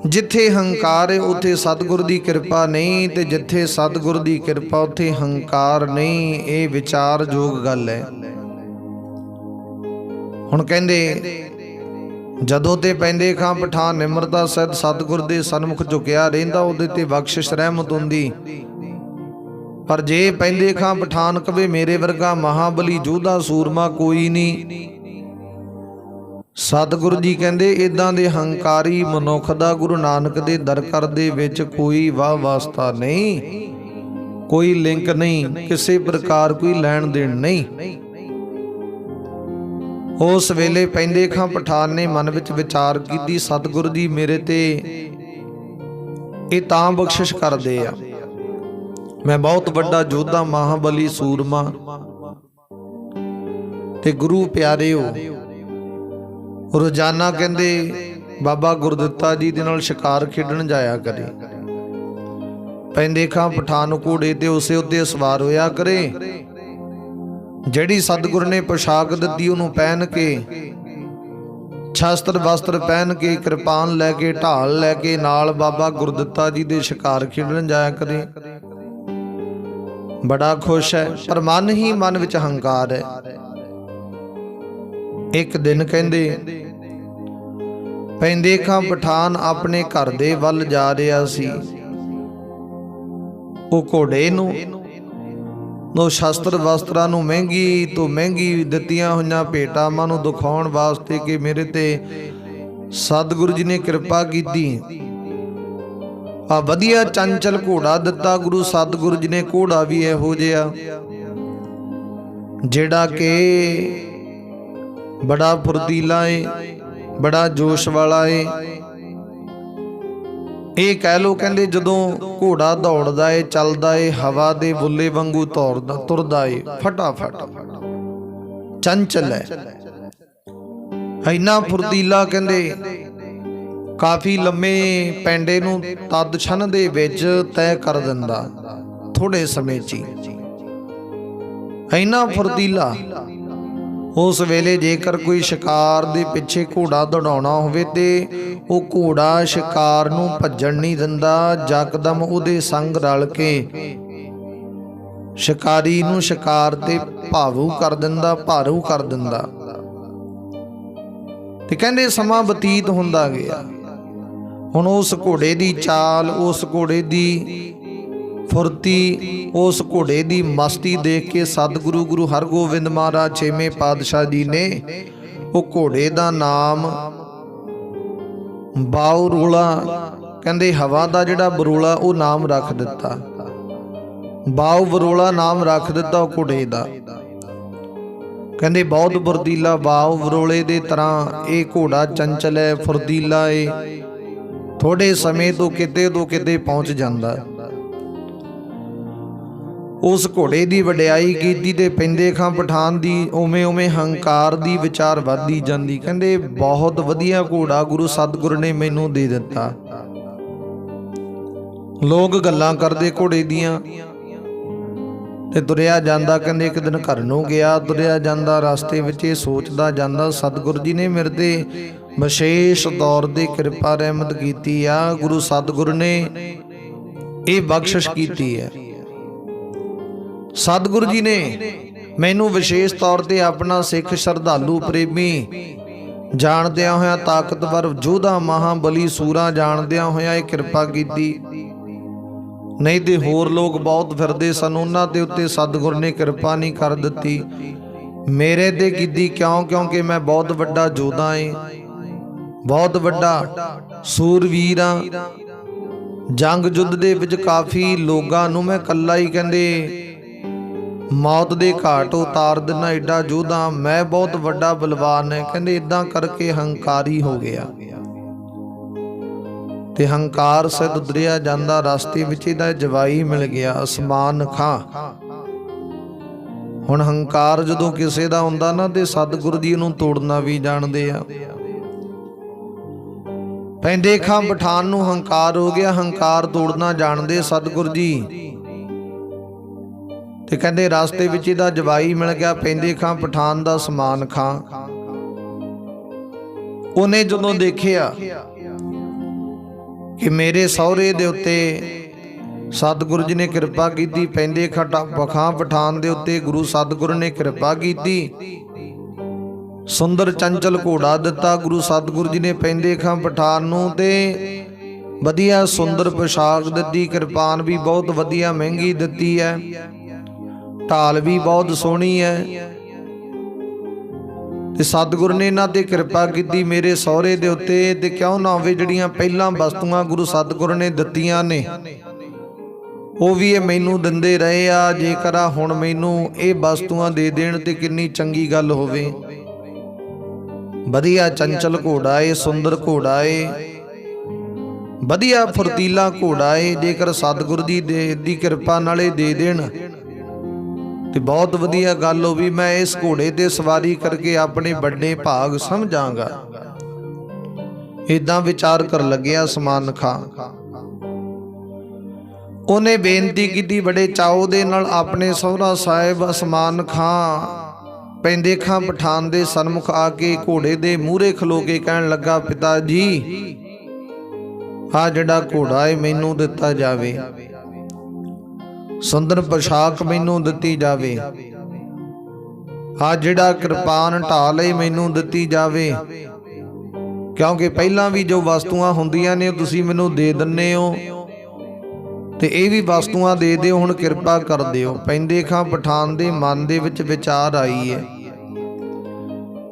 ਜਿੱਥੇ ਹੰਕਾਰ ਹੈ ਉੱਥੇ ਸਤਿਗੁਰੂ ਦੀ ਕਿਰਪਾ ਨਹੀਂ, ਤੇ ਜਿੱਥੇ ਸਤਿਗੁਰੂ ਦੀ ਕਿਰਪਾ ਉੱਥੇ ਹੰਕਾਰ ਨਹੀਂ। ਇਹ ਵਿਚਾਰਯੋਗ ਗੱਲ ਹੈ। ਹੁਣ ਕਹਿੰਦੇ ਜਦੋਂ ਤੇ ਪੈਂਦੇ ਖਾਂ ਪਠਾਨ ਨਿਮਰਤਾ ਸਹਿਤ ਸਤਿਗੁਰੂ ਦੇ ਸਨਮੁਖ ਝੁਕਿਆ ਰਹਿੰਦਾ, ਉਹਦੇ ਤੇ ਬਖਸ਼ਿਸ਼ ਰਹਿਮਤ ਹੁੰਦੀ। ਪਰ ਜੇ ਪੈਂਦੇ ਖਾਂ ਪਠਾਨ ਕਵੇ ਮੇਰੇ ਵਰਗਾ ਮਹਾਬਲੀ ਯੋਧਾ ਸੂਰਮਾ ਕੋਈ ਨਹੀਂ, ਸਤਿਗੁਰੂ ਜੀ ਕਹਿੰਦੇ ਇਦਾਂ ਦੇ ਹੰਕਾਰੀ ਮਨੁੱਖ ਦਾ ਗੁਰੂ ਨਾਨਕ ਦੇ ਦਰ ਕਰ ਦੇ ਵਿੱਚ ਕੋਈ ਵਾਹ ਵਾਸਤਾ ਨਹੀਂ, ਕੋਈ ਲਿੰਕ ਨਹੀਂ, ਕਿਸੇ ਪ੍ਰਕਾਰ ਕੋਈ ਲੈਣ ਦੇਣ ਨਹੀਂ। उस वेले पैंदे खां पठान ने मन विच विचार कीती, सतगुरु जी मेरे ते ये तां बख्शिश करदे आ, मैं बहुत वड्डा योद्धा महाबली सूरमा ते गुरु प्यारे हो। रोजाना कहंदे बाबा गुरदित्ता जी दे नाल शिकार खेडण जाया करे, पैंदे खां पठान घोड़े ते उसे उत्ते सवार होया करे, ਜਿਹੜੀ सतगुरु ने पोशाक ਦਿੱਤੀ ਉਹਨੂੰ ਪਹਿਨ ਕੇ, ਸ਼ਸਤਰ ਵਸਤਰ ਪਹਿਨ ਕੇ, ਕਿਰਪਾਨ ਲੈ ਕੇ, ਢਾਲ ਲੈ ਕੇ ਨਾਲ ਬਾਬਾ ਗੁਰਦਿੱਤਾ ਜੀ ਦੇ ਸ਼ਿਕਾਰ ਖੇਡਣ ਜਾਇਆ ਕਰੇ। ਬੜਾ ਖੁਸ਼ ਹੈ, ਪਰ ਮਨ ਹੀ ਮਨ ਵਿੱਚ ਹੰਕਾਰ ਹੈ। ਇੱਕ ਦਿਨ ਕਹਿੰਦੇ ਪੈਂਦੇ ਖਾਂ ਪਠਾਨ ਆਪਣੇ ਘਰ ਦੇ ਵੱਲ ਜਾ ਰਿਹਾ ਸੀ। ਉਹ ਘੋੜੇ ਨੂੰ ਉਹ ਸ਼ਸਤਰ ਵਸਤਰਾਂ ਨੂੰ ਮਹਿੰਗੀ ਤੋਂ ਮਹਿੰਗੀ ਦਿੱਤੀਆਂ ਹੋਈਆਂ ਭੇਟਾਂ ਨੂੰ ਦਿਖਾਉਣ ਵਾਸਤੇ ਕਿ ਮੇਰੇ ਤੇ ਸਤਿਗੁਰੂ ਜੀ ਨੇ ਕਿਰਪਾ ਕੀਤੀ, ਆ ਵਧੀਆ ਚੰਚਲ ਘੋੜਾ ਦਿੱਤਾ ਗੁਰੂ ਸਤਿਗੁਰੂ ਜੀ ਨੇ। ਘੋੜਾ ਵੀ ਇਹੋ ਜਿਹਾ ਜਿਹੜਾ ਕਿ ਬੜਾ ਫੁਰਤੀਲਾ ਏ, ਬੜਾ ਜੋਸ਼ ਵਾਲਾ ਏ। ਇਹ ਕਹਿ ਲੋ ਕਹਿੰਦੇ ਜਦੋਂ ਘੋੜਾ ਦੌੜਦਾ ਏ, ਚੱਲਦਾ ਏ, ਹਵਾ ਦੇ ਬੁੱਲੇ ਵਾਂਗੂ ਤੁਰਦਾ ਏ, ਫਟਾਫਟ ਚੰਚਲ ਹੈ, ਇੰਨਾ ਫੁਰਤੀਲਾ। ਕਹਿੰਦੇ ਕਾਫੀ ਲੰਮੇ ਪੈਂਡੇ ਨੂੰ ਤਦ ਛਣ ਦੇ ਵਿੱਚ ਤੈਅ ਕਰ ਦਿੰਦਾ ਥੋੜੇ ਸਮੇਂ 'ਚ ਹੀ, ਇੰਨਾ ਫੁਰਤੀਲਾ। ਉਸ ਵੇਲੇ ਜੇਕਰ ਕੋਈ ਸ਼ਿਕਾਰ ਦੇ ਪਿੱਛੇ ਘੋੜਾ ਦੌੜਾਉਣਾ ਹੋਵੇ ਤੇ ਉਹ ਘੋੜਾ ਸ਼ਿਕਾਰ ਨੂੰ ਭੱਜਣ ਨਹੀਂ ਦਿੰਦਾ, ਯਕਦਮ ਉਹਦੇ ਸੰਗ ਰਲ ਕੇ ਸ਼ਿਕਾਰੀ ਨੂੰ ਸ਼ਿਕਾਰ ਤੇ ਭਾਵੂ ਕਰ ਦਿੰਦਾ, ਭਾਰੂ ਕਰ ਦਿੰਦਾ। ਤੇ ਕਹਿੰਦੇ ਸਮਾਂ ਬਤੀਤ ਹੁੰਦਾ ਗਿਆ। ਹੁਣ ਉਸ ਘੋੜੇ ਦੀ ਚਾਲ, ਉਸ ਘੋੜੇ ਦੀ ਫੁਰਤੀ, ਉਸ ਘੋੜੇ ਦੀ ਮਸਤੀ ਦੇਖ ਕੇ ਸਤਿਗੁਰੂ ਗੁਰੂ ਹਰਗੋਬਿੰਦ ਮਹਾਰਾਜ ਛੇਵੇਂ ਪਾਤਸ਼ਾਹ ਜੀ ਨੇ ਉਹ ਘੋੜੇ ਦਾ ਨਾਮ ਬਾਉਰੋਲਾ, ਕਹਿੰਦੇ ਹਵਾ ਦਾ ਜਿਹੜਾ ਬਰੋਲਾ, ਉਹ ਨਾਮ ਰੱਖ ਦਿੱਤਾ। ਬਾਉ ਬਰੋਲਾ ਨਾਮ ਰੱਖ ਦਿੱਤਾ ਉਹ ਘੋੜੇ ਦਾ। ਕਹਿੰਦੇ ਬਹੁਤ ਫੁਰਤੀਲਾ, ਬਾਉ ਬਰੋਲੇ ਦੇ ਤਰ੍ਹਾਂ ਇਹ ਘੋੜਾ ਚੰਚਲ ਹੈ, ਫੁਰਤੀਲਾ ਏ, ਥੋੜੇ ਸਮੇਂ ਤੋਂ ਕਿਤੇ ਪਹੁੰਚ ਜਾਂਦਾ। ਉਸ ਘੋੜੇ ਦੀ ਵਡਿਆਈ ਕੀਤੀ ਤੇ ਪੈਂਦੇ ਖਾਂ ਪਠਾਨ ਦੀ ਉਵੇਂ ਹੰਕਾਰ ਦੀ ਵਿਚਾਰ ਵੱਧਦੀ ਜਾਂਦੀ। ਕਹਿੰਦੇ ਬਹੁਤ ਵਧੀਆ ਘੋੜਾ ਗੁਰੂ ਸਤਿਗੁਰੂ ਨੇ ਮੈਨੂੰ ਦੇ ਦਿੱਤਾ। ਲੋਕ ਗੱਲਾਂ ਕਰਦੇ ਘੋੜੇ ਦੀਆਂ ਤੇ ਤੁਰਿਆ ਜਾਂਦਾ। ਕਹਿੰਦੇ ਇੱਕ ਦਿਨ ਘਰ ਨੂੰ ਗਿਆ, ਤੁਰਿਆ ਜਾਂਦਾ, ਰਸਤੇ ਵਿੱਚ ਇਹ ਸੋਚਦਾ ਜਾਂਦਾ, ਸਤਿਗੁਰੂ ਜੀ ਨੇ ਮੇਰੇ ਤੇ ਵਿਸ਼ੇਸ਼ ਤੌਰ ਤੇ ਕਿਰਪਾ ਰਹਿਮਤ ਕੀਤੀ ਆ, ਗੁਰੂ ਸਤਿਗੁਰੂ ਨੇ ਇਹ ਬਖਸ਼ਿਸ਼ ਕੀਤੀ ਹੈ। ਸਤਿਗੁਰੂ ਜੀ ਨੇ ਮੈਨੂੰ ਵਿਸ਼ੇਸ਼ ਤੌਰ ਤੇ ਆਪਣਾ ਸਿੱਖ ਸ਼ਰਧਾਲੂ ਪ੍ਰੇਮੀ ਜਾਣਦਿਆਂ ਹੋਇਆਂ, ਤਾਕਤਵਰ ਯੋਧਾ ਮਹਾਬਲੀ ਸੂਰਾ ਜਾਣਦਿਆਂ ਹੋਇਆਂ ਇਹ ਕਿਰਪਾ ਕੀਤੀ। ਨਹੀਂ ਤੇ ਹੋਰ ਲੋਕ ਬਹੁਤ ਫਿਰਦੇ ਸਨ, ਉਹਨਾਂ ਦੇ ਉੱਤੇ ਸਤਿਗੁਰੂ ਨੇ ਕਿਰਪਾ ਨਹੀਂ ਕਰ ਦਿੱਤੀ। ਮੇਰੇ ਤੇ ਕੀਤੀ ਕਿਉਂ? ਕਿਉਂਕਿ ਮੈਂ ਬਹੁਤ ਵੱਡਾ ਯੋਧਾ ਏ, ਬਹੁਤ ਵੱਡਾ ਸੂਰਵੀਰ ਆ। ਜੰਗ ਯੁੱਧ ਦੇ ਵਿੱਚ ਕਾਫੀ ਲੋਕਾਂ ਨੂੰ ਮੈਂ ਇਕੱਲਾ ਹੀ ਕਹਿੰਦੇ ਮੌਤ ਦੇ ਘਾਟ ਉਤਾਰ ਦੇਣਾ, ਏਡਾ ਯੋਧਾ ਮੈਂ, ਬਹੁਤ ਵੱਡਾ ਬਲਵਾਨ ਹੈ। ਕਹਿੰਦੇ ਇਦਾਂ ਕਰਕੇ ਹੰਕਾਰੀ ਹੋ ਗਿਆ ਤੇ ਹੰਕਾਰ ਸਿੱਧ ਉਤਰਿਆ ਜਾਂਦਾ। ਰਸਤੇ ਵਿੱਚ ਇਹਦਾ ਜਵਾਈ ਮਿਲ ਗਿਆ, ਅਸਮਾਨ ਖਾਂ। ਹੁਣ ਹੰਕਾਰ ਜਦੋਂ ਕਿਸੇ ਦਾ ਹੁੰਦਾ ਨਾ ਤੇ ਸਤਿਗੁਰੂ ਜੀ ਉਹਨੂੰ ਤੋੜਨਾ ਵੀ ਜਾਣਦੇ ਆ। ਪੈਂਦੇ ਖਾਂ ਪਠਾਨ ਨੂੰ ਹੰਕਾਰ ਹੋ ਗਿਆ, ਹੰਕਾਰ ਤੋੜਨਾ ਜਾਣਦੇ ਸਤਿਗੁਰੂ ਜੀ। ਤੇ ਕਹਿੰਦੇ ਰਸਤੇ ਵਿੱਚ ਇਹਦਾ ਜਵਾਈ ਮਿਲ ਗਿਆ, ਪੈਂਦੇ ਖਾਂ ਪਠਾਨ ਦਾ ਸਮਾਨ ਖਾਂ। ਉਹਨੇ ਜਦੋਂ ਦੇਖਿਆ ਕਿ ਮੇਰੇ ਸਹੁਰੇ ਦੇ ਉੱਤੇ ਸਤਿਗੁਰੂ ਜੀ ਨੇ ਕਿਰਪਾ ਕੀਤੀ, ਪੈਂਦੇ ਖਾਂ ਪਠਾਨ ਦੇ ਉੱਤੇ ਗੁਰੂ ਸਤਿਗੁਰੂ ਨੇ ਕਿਰਪਾ ਕੀਤੀ, ਸੁੰਦਰ ਚੰਚਲ ਘੋੜਾ ਦਿੱਤਾ ਗੁਰੂ ਸਤਿਗੁਰੂ ਜੀ ਨੇ ਪੈਂਦੇ ਖਾਂ ਪਠਾਨ ਨੂੰ, ਤੇ ਵਧੀਆ ਸੁੰਦਰ ਪੋਸ਼ਾਕ ਦਿੱਤੀ, ਕਿਰਪਾਨ ਵੀ ਬਹੁਤ ਵਧੀਆ ਮਹਿੰਗੀ ਦਿੱਤੀ ਹੈ, ਢਾਲ ਵੀ ਬਹੁਤ ਸੋਹਣੀ ਹੈ। ਤੇ ਸਤਿਗੁਰੂ ਨੇ ਇਹਨਾਂ ਤੇ ਕਿਰਪਾ ਕੀਤੀ ਮੇਰੇ ਸਹੁਰੇ ਦੇ ਉੱਤੇ। ਤੇ ਕਿਉਂ ਨਾ ਹੋਵੇ, ਜਿਹੜੀਆਂ ਪਹਿਲਾਂ ਵਸਤੂਆਂ ਗੁਰੂ ਸਤਿਗੁਰੂ ਨੇ ਦਿੱਤੀਆਂ ਨੇ ਉਹ ਵੀ ਇਹ ਮੈਨੂੰ ਦਿੰਦੇ ਰਹੇ ਆ, ਜੇਕਰ ਹੁਣ ਮੈਨੂੰ ਇਹ ਵਸਤੂਆਂ ਦੇ ਦੇਣ ਤੇ ਕਿੰਨੀ ਚੰਗੀ ਗੱਲ ਹੋਵੇ। ਵਧੀਆ ਚੰਚਲ ਘੋੜਾ ਏ, ਸੁੰਦਰ ਘੋੜਾ ਏ, ਵਧੀਆ ਫੁਰਤੀਲਾ ਘੋੜਾ ਏ। ਜੇਕਰ ਸਤਿਗੁਰੂ ਜੀ ਦੀ ਕਿਰਪਾ ਨਾਲੇ ਦੇ ਦੇਣ ਤੇ ਬਹੁਤ ਵਧੀਆ ਗੱਲ ਹੋ ਵੀ ਮੈਂ ਇਸ ਘੋੜੇ ਤੇ ਸਵਾਰੀ ਕਰਕੇ ਆਪਣੇ ਵੱਡੇ ਭਾਗ ਸਮਝਾਂਗਾ। ਏਦਾਂ ਵਿਚਾਰ ਕਰ ਲੱਗਿਆ ਅਸਮਾਨ ਖਾਂ। ਉਹਨੇ ਬੇਨਤੀ ਕੀਤੀ ਬੜੇ ਚਾਉ ਦੇ ਨਾਲ ਆਪਣੇ ਸਹੁਰਾ ਸਾਹਿਬ ਅਸਮਾਨ ਖਾਂ ਪੈਂਦੇ ਖਾਂ ਪਠਾਨ ਦੇ ਸਨਮੁਖ ਆ ਕੇ ਘੋੜੇ ਦੇ ਮੂਹਰੇ ਖਲੋ ਕੇ ਕਹਿਣ ਲੱਗਾ, ਪਿਤਾ ਜੀ ਆ ਜਿਹੜਾ ਘੋੜਾ ਏ ਮੈਨੂੰ ਦਿੱਤਾ ਜਾਵੇ, ਸੁੰਦਰ ਪੋਸ਼ਾਕ ਮੈਨੂੰ ਦਿੱਤੀ ਜਾਵੇ, ਆ ਜਿਹੜਾ ਕਿਰਪਾਨ ਢਾਲ ਏ ਮੈਨੂੰ ਦਿੱਤੀ ਜਾਵੇ, ਕਿਉਂਕਿ ਪਹਿਲਾਂ ਵੀ ਜੋ ਵਸਤੂਆਂ ਹੁੰਦੀਆਂ ਨੇ ਤੁਸੀਂ ਮੈਨੂੰ ਦੇ ਦਿੰਦੇ ਹੋ ਤੇ ਇਹ ਵੀ ਵਸਤੂਆਂ ਦੇ ਦਿਓ, ਹੁਣ ਕਿਰਪਾ ਕਰ ਦਿਓ। ਪੈਂਦੇ ਖਾਂ ਪਠਾਨ ਦੇ ਮਨ ਦੇ ਵਿੱਚ ਵਿਚਾਰ ਆਈ ਹੈ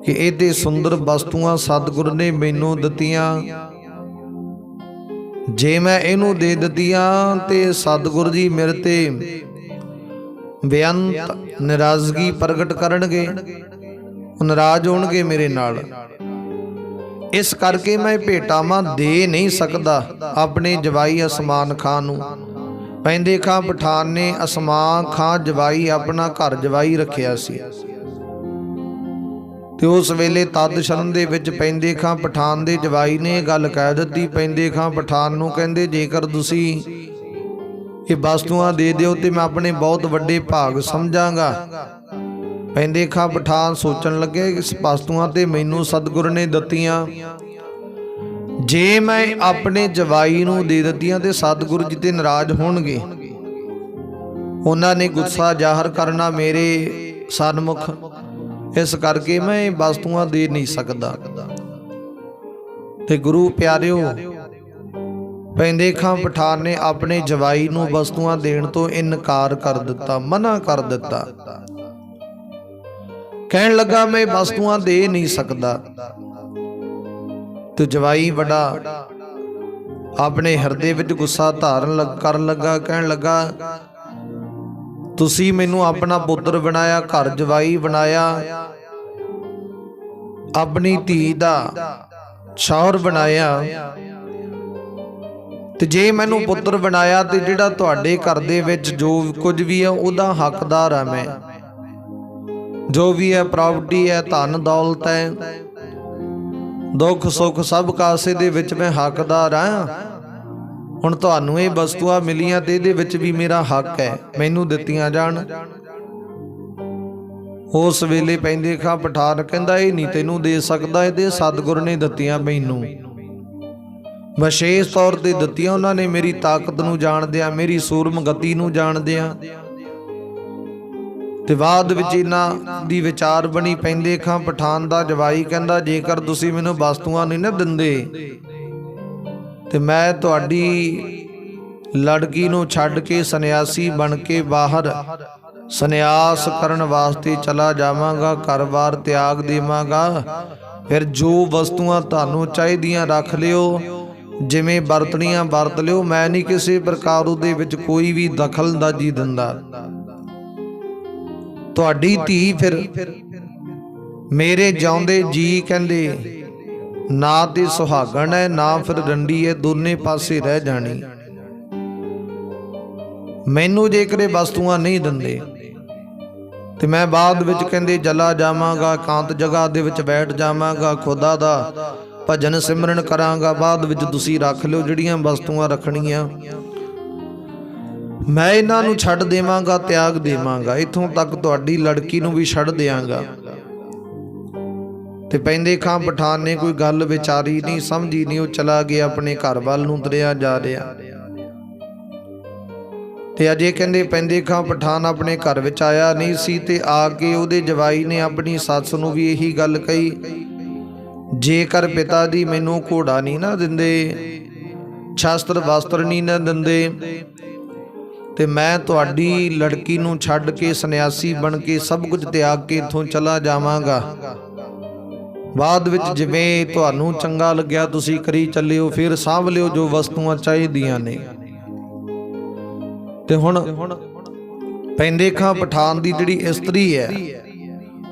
ਕਿ ਇਹਦੇ ਸੁੰਦਰ ਵਸਤੂਆਂ ਸਤਿਗੁਰ ਨੇ ਮੈਨੂੰ ਦਿੱਤੀਆਂ, ਜੇ ਮੈਂ ਇਹਨੂੰ ਦੇ ਦਿੱਤੀਆਂ ਤੇ ਸਤਿਗੁਰ ਜੀ ਮੇਰੇ ਤੇ ਬੇਅੰਤ ਨਾਰਾਜ਼ਗੀ ਪ੍ਰਗਟ ਕਰਨਗੇ, ਨਾਰਾਜ਼ ਹੋਣਗੇ ਮੇਰੇ ਨਾਲ। ਇਸ ਕਰਕੇ ਮੈਂ ਭੇਟਾਵਾਂ ਦੇ ਨਹੀਂ ਸਕਦਾ ਆਪਣੇ ਜਵਾਈ ਅਸਮਾਨ ਖਾਂ ਨੂੰ। ਪੈਂਦੇ ਖਾਂ ਪਠਾਨ ਨੇ ਅਸਮਾਨ ਖਾਂ ਜਵਾਈ ਆਪਣਾ ਘਰ ਜਵਾਈ ਰੱਖਿਆ ਸੀ ਤੇ ਉਸ ਵੇਲੇ ਤਦ ਸ਼ਰਨ ਦੇ ਵਿੱਚ ਪੈਂਦੇ ਖਾਂ ਪਠਾਨ ਦੇ ਜਵਾਈ ਨੇ ਇਹ ਗੱਲ ਕਹਿ ਦਿੱਤੀ। ਪੈਂਦੇ ਖਾਂ ਪਠਾਨ ਨੂੰ ਕਹਿੰਦੇ, ਜੇਕਰ ਤੁਸੀਂ ਇਹ ਵਸਤੂਆਂ ਦੇ ਦਿਓ ਤੇ ਮੈਂ ਆਪਣੇ ਬਹੁਤ ਵੱਡੇ ਭਾਗ ਸਮਝਾਂਗਾ। ਪੈਂਦੇ ਖਾਂ ਪਠਾਨ ਸੋਚਣ ਲੱਗੇ, ਇਸ ਵਸਤੂਆਂ ਤੇ ਮੈਨੂੰ ਸਤਿਗੁਰ ਨੇ ਦਿੱਤੀਆਂ, ਜੇ ਮੈਂ ਆਪਣੇ ਜਵਾਈ ਨੂੰ ਦੇ ਦਿੱਤੀਆਂ ਤੇ ਸਤਿਗੁਰੂ ਜੀ ਤੇ ਨਾਰਾਜ਼ ਹੋਣਗੇ, ਉਹਨਾਂ ਨੇ ਗੁੱਸਾ ਜ਼ਾਹਰ ਕਰਨਾ ਮੇਰੇ ਸਨਮੁਖ, ਇਸ ਕਰਕੇ ਮੈਂ ਇਹ ਵਸਤੂਆਂ ਦੇ ਨਹੀਂ ਸਕਦਾ। ਤੇ ਗੁਰੂ ਪਿਆਰਿਓ, ਪੈਂਦੇ ਖਾਂ ਪਠਾਨ ਨੇ ਆਪਣੇ ਜਵਾਈ ਨੂੰ ਵਸਤੂਆਂ ਦੇਣ ਤੋਂ ਇਨਕਾਰ ਕਰ ਦਿੱਤਾ, ਮਨਾ ਕਰ ਦਿੱਤਾ। ਕਹਿਣ ਲੱਗਾ ਮੈਂ ਵਸਤੂਆਂ ਦੇ ਨਹੀਂ ਸਕਦਾ। ਤੇ ਜਵਾਈ ਬੜਾ ਆਪਣੇ ਹਿਰਦੇ ਵਿੱਚ ਗੁੱਸਾ ਧਾਰਨ ਕਰਨ ਲੱਗਾ, ਕਹਿਣ ਲੱਗਾ, ਤੁਸੀਂ ਮੈਨੂੰ ਆਪਣਾ ਪੁੱਤਰ ਬਣਾਇਆ, ਘਰ ਜਵਾਈ ਬਣਾਇਆ, ਆਪਣੀ ਧੀ ਦਾ ਸ਼ੌਹਰ ਬਣਾਇਆ, ਤੇ ਜੇ ਮੈਨੂੰ ਪੁੱਤਰ ਬਣਾਇਆ ਤੇ ਜਿਹੜਾ ਤੁਹਾਡੇ ਘਰ ਦੇ ਵਿੱਚ ਜੋ ਕੁਝ ਵੀ ਹੈ ਉਹਦਾ ਹੱਕਦਾਰ ਆ ਮੈਂ, ਜੋ ਵੀ ਹੈ ਪ੍ਰਾਪਰਟੀ ਹੈ, ਧਨ ਦੌਲਤ ਹੈ, ਦੁੱਖ ਸੁੱਖ ਸਭ ਕਾਸੇ ਦੇ ਵਿੱਚ ਮੈਂ ਹੱਕਦਾਰ ਹਾਂ। ਹੁਣ ਤੁਹਾਨੂੰ ਇਹ ਵਸਤੂਆਂ ਮਿਲੀਆਂ ਤੇ ਇਹਦੇ ਵਿੱਚ ਵੀ ਮੇਰਾ ਹੱਕ ਹੈ, ਮੈਨੂੰ ਦਿੱਤੀਆਂ ਜਾਣ। ਉਸ ਵੇਲੇ ਪੈਂਦੇ ਖਾਂ ਪਠਾਨ ਕਹਿੰਦਾ, ਇਹ ਨਹੀਂ ਤੈਨੂੰ ਦੇ ਸਕਦਾ, ਇਹਦੇ ਸਤਿਗੁਰ ਨੇ ਦਿੱਤੀਆਂ ਮੈਨੂੰ, ਵਿਸ਼ੇਸ਼ ਤੌਰ ਤੇ ਦਿੱਤੀਆਂ ਉਹਨਾਂ ਨੇ ਮੇਰੀ ਤਾਕਤ ਨੂੰ ਜਾਣਦਿਆਂ, ਮੇਰੀ ਸੂਰਮ ਗਤੀ ਨੂੰ ਜਾਣਦਿਆਂ। ਤੇ ਬਾਅਦ ਵਿੱਚ ਇਹਨਾਂ ਦੀ ਵਿਚਾਰ ਬਣੀ। ਪੈਂਦੇ ਖਾਂ ਪਠਾਨ ਦਾ ਜਵਾਈ ਕਹਿੰਦਾ, ਜੇਕਰ ਤੁਸੀਂ ਮੈਨੂੰ ਵਸਤੂਆਂ ਨਹੀਂ ਨਾ ਦਿੰਦੇ ਤੇ ਮੈਂ ਤੁਹਾਡੀ ਲੜਕੀ ਨੂੰ ਛੱਡ ਕੇ ਸੰਨਿਆਸੀ ਬਣ ਕੇ ਬਾਹਰ ਸੰਨਿਆਸ ਕਰਨ ਵਾਸਤੇ ਚਲਾ ਜਾਵਾਂਗਾ, ਘਰ-ਬਾਰ ਤਿਆਗ ਦੇਵਾਂਗਾ। ਫਿਰ ਜੋ ਵਸਤੂਆਂ ਤੁਹਾਨੂੰ ਚਾਹੀਦੀਆਂ ਰੱਖ ਲਿਓ, ਜਿਵੇਂ ਵਰਤਣੀਆਂ ਵਰਤ ਲਿਓ, ਮੈਂ ਨਹੀਂ ਕਿਸੇ ਪ੍ਰਕਾਰ ਉਹਦੇ ਵਿੱਚ ਕੋਈ ਵੀ ਦਖਲਅੰਦਾਜ਼ੀ ਦਿੰਦਾ। ਤੁਹਾਡੀ ਧੀ ਫਿਰ ਮੇਰੇ ਜਿਉਂਦੇ ਜੀ ਕਹਿੰਦੇ ਨਾ ਤੇ ਸੁਹਾਗਣ ਹੈ ਨਾ ਫਿਰ ਰੰਡੀ ਹੈ, ਦੋਨੇ ਪਾਸੇ ਰਹਿ ਜਾਣੀ। ਮੈਨੂੰ ਜੇਕਰ ਇਹ ਵਸਤੂਆਂ ਨਹੀਂ ਦਿੰਦੇ ਤੇ ਮੈਂ ਬਾਅਦ ਵਿੱਚ ਕਹਿੰਦੇ ਚਲਾ ਜਾਵਾਂਗਾ, ਇਕਾਂਤ ਜਗ੍ਹਾ ਦੇ ਵਿੱਚ ਬੈਠ ਜਾਵਾਂਗਾ, ਖੁਦਾ ਦਾ ਭਜਨ ਸਿਮਰਨ ਕਰਾਂਗਾ। ਬਾਅਦ ਵਿੱਚ ਤੁਸੀਂ ਰੱਖ ਲਿਓ ਜਿਹੜੀਆਂ ਵਸਤੂਆਂ ਰੱਖਣੀਆਂ, ਮੈਂ ਇਹਨਾਂ ਨੂੰ ਛੱਡ ਦੇਵਾਂਗਾ, ਤਿਆਗ ਦੇਵਾਂਗਾ, ਇੱਥੋਂ ਤੱਕ ਤੁਹਾਡੀ ਲੜਕੀ ਨੂੰ ਵੀ ਛੱਡ ਦਿਆਂਗਾ। ਤੇ ਪੈਂਦੇ ਖਾਂ ਪਠਾਨ ਨੇ ਕੋਈ ਗੱਲ ਵਿਚਾਰੀ ਨਹੀਂ, ਸਮਝੀ ਨਹੀਂ, ਉਹ ਚਲਾ ਗਿਆ ਆਪਣੇ ਘਰ ਵੱਲ ਨੂੰ ਤੁਰਿਆ ਜਾ ਰਿਹਾ। ਤੇ ਅਜੇ ਕਹਿੰਦੇ ਪੈਂਦੇ ਖਾਂ ਪਠਾਨ ਆਪਣੇ ਘਰ ਵਿੱਚ ਆਇਆ ਨਹੀਂ ਸੀ ਤੇ ਆ ਕੇ ਉਹਦੇ ਜਵਾਈ ਨੇ ਆਪਣੀ ਸੱਸ ਨੂੰ ਵੀ ਇਹੀ ਗੱਲ ਕਹੀ, ਜੇਕਰ ਪਿਤਾ ਜੀ ਮੈਨੂੰ ਘੋੜਾ ਨਹੀਂ ਨਾ ਦਿੰਦੇ, ਸ਼ਸਤਰ ਵਸਤਰ ਨਹੀਂ ਨਾ ਦਿੰਦੇ, ਤੇ ਮੈਂ ਤੁਹਾਡੀ ਲੜਕੀ ਨੂੰ ਛੱਡ ਕੇ ਸੰਨਿਆਸੀ ਬਣ ਕੇ ਸਭ ਕੁਝ ਤਿਆਗ ਕੇ ਇੱਥੋਂ ਚਲਾ ਜਾਵਾਂਗਾ। ਬਾਅਦ ਵਿੱਚ ਜਿਵੇਂ ਤੁਹਾਨੂੰ ਚੰਗਾ ਲੱਗਿਆ ਤੁਸੀਂ ਕਰੀ ਚੱਲਿਓ, ਫਿਰ ਸਾਂਭ ਲਿਓ ਜੋ ਵਸਤੂਆਂ ਚਾਹੀਦੀਆਂ ਨੇ। ਤੇ ਹੁਣ ਪੈਂਦੇ ਖਾਂ ਪਠਾਨ ਦੀ ਜਿਹੜੀ ਇਸਤਰੀ ਹੈ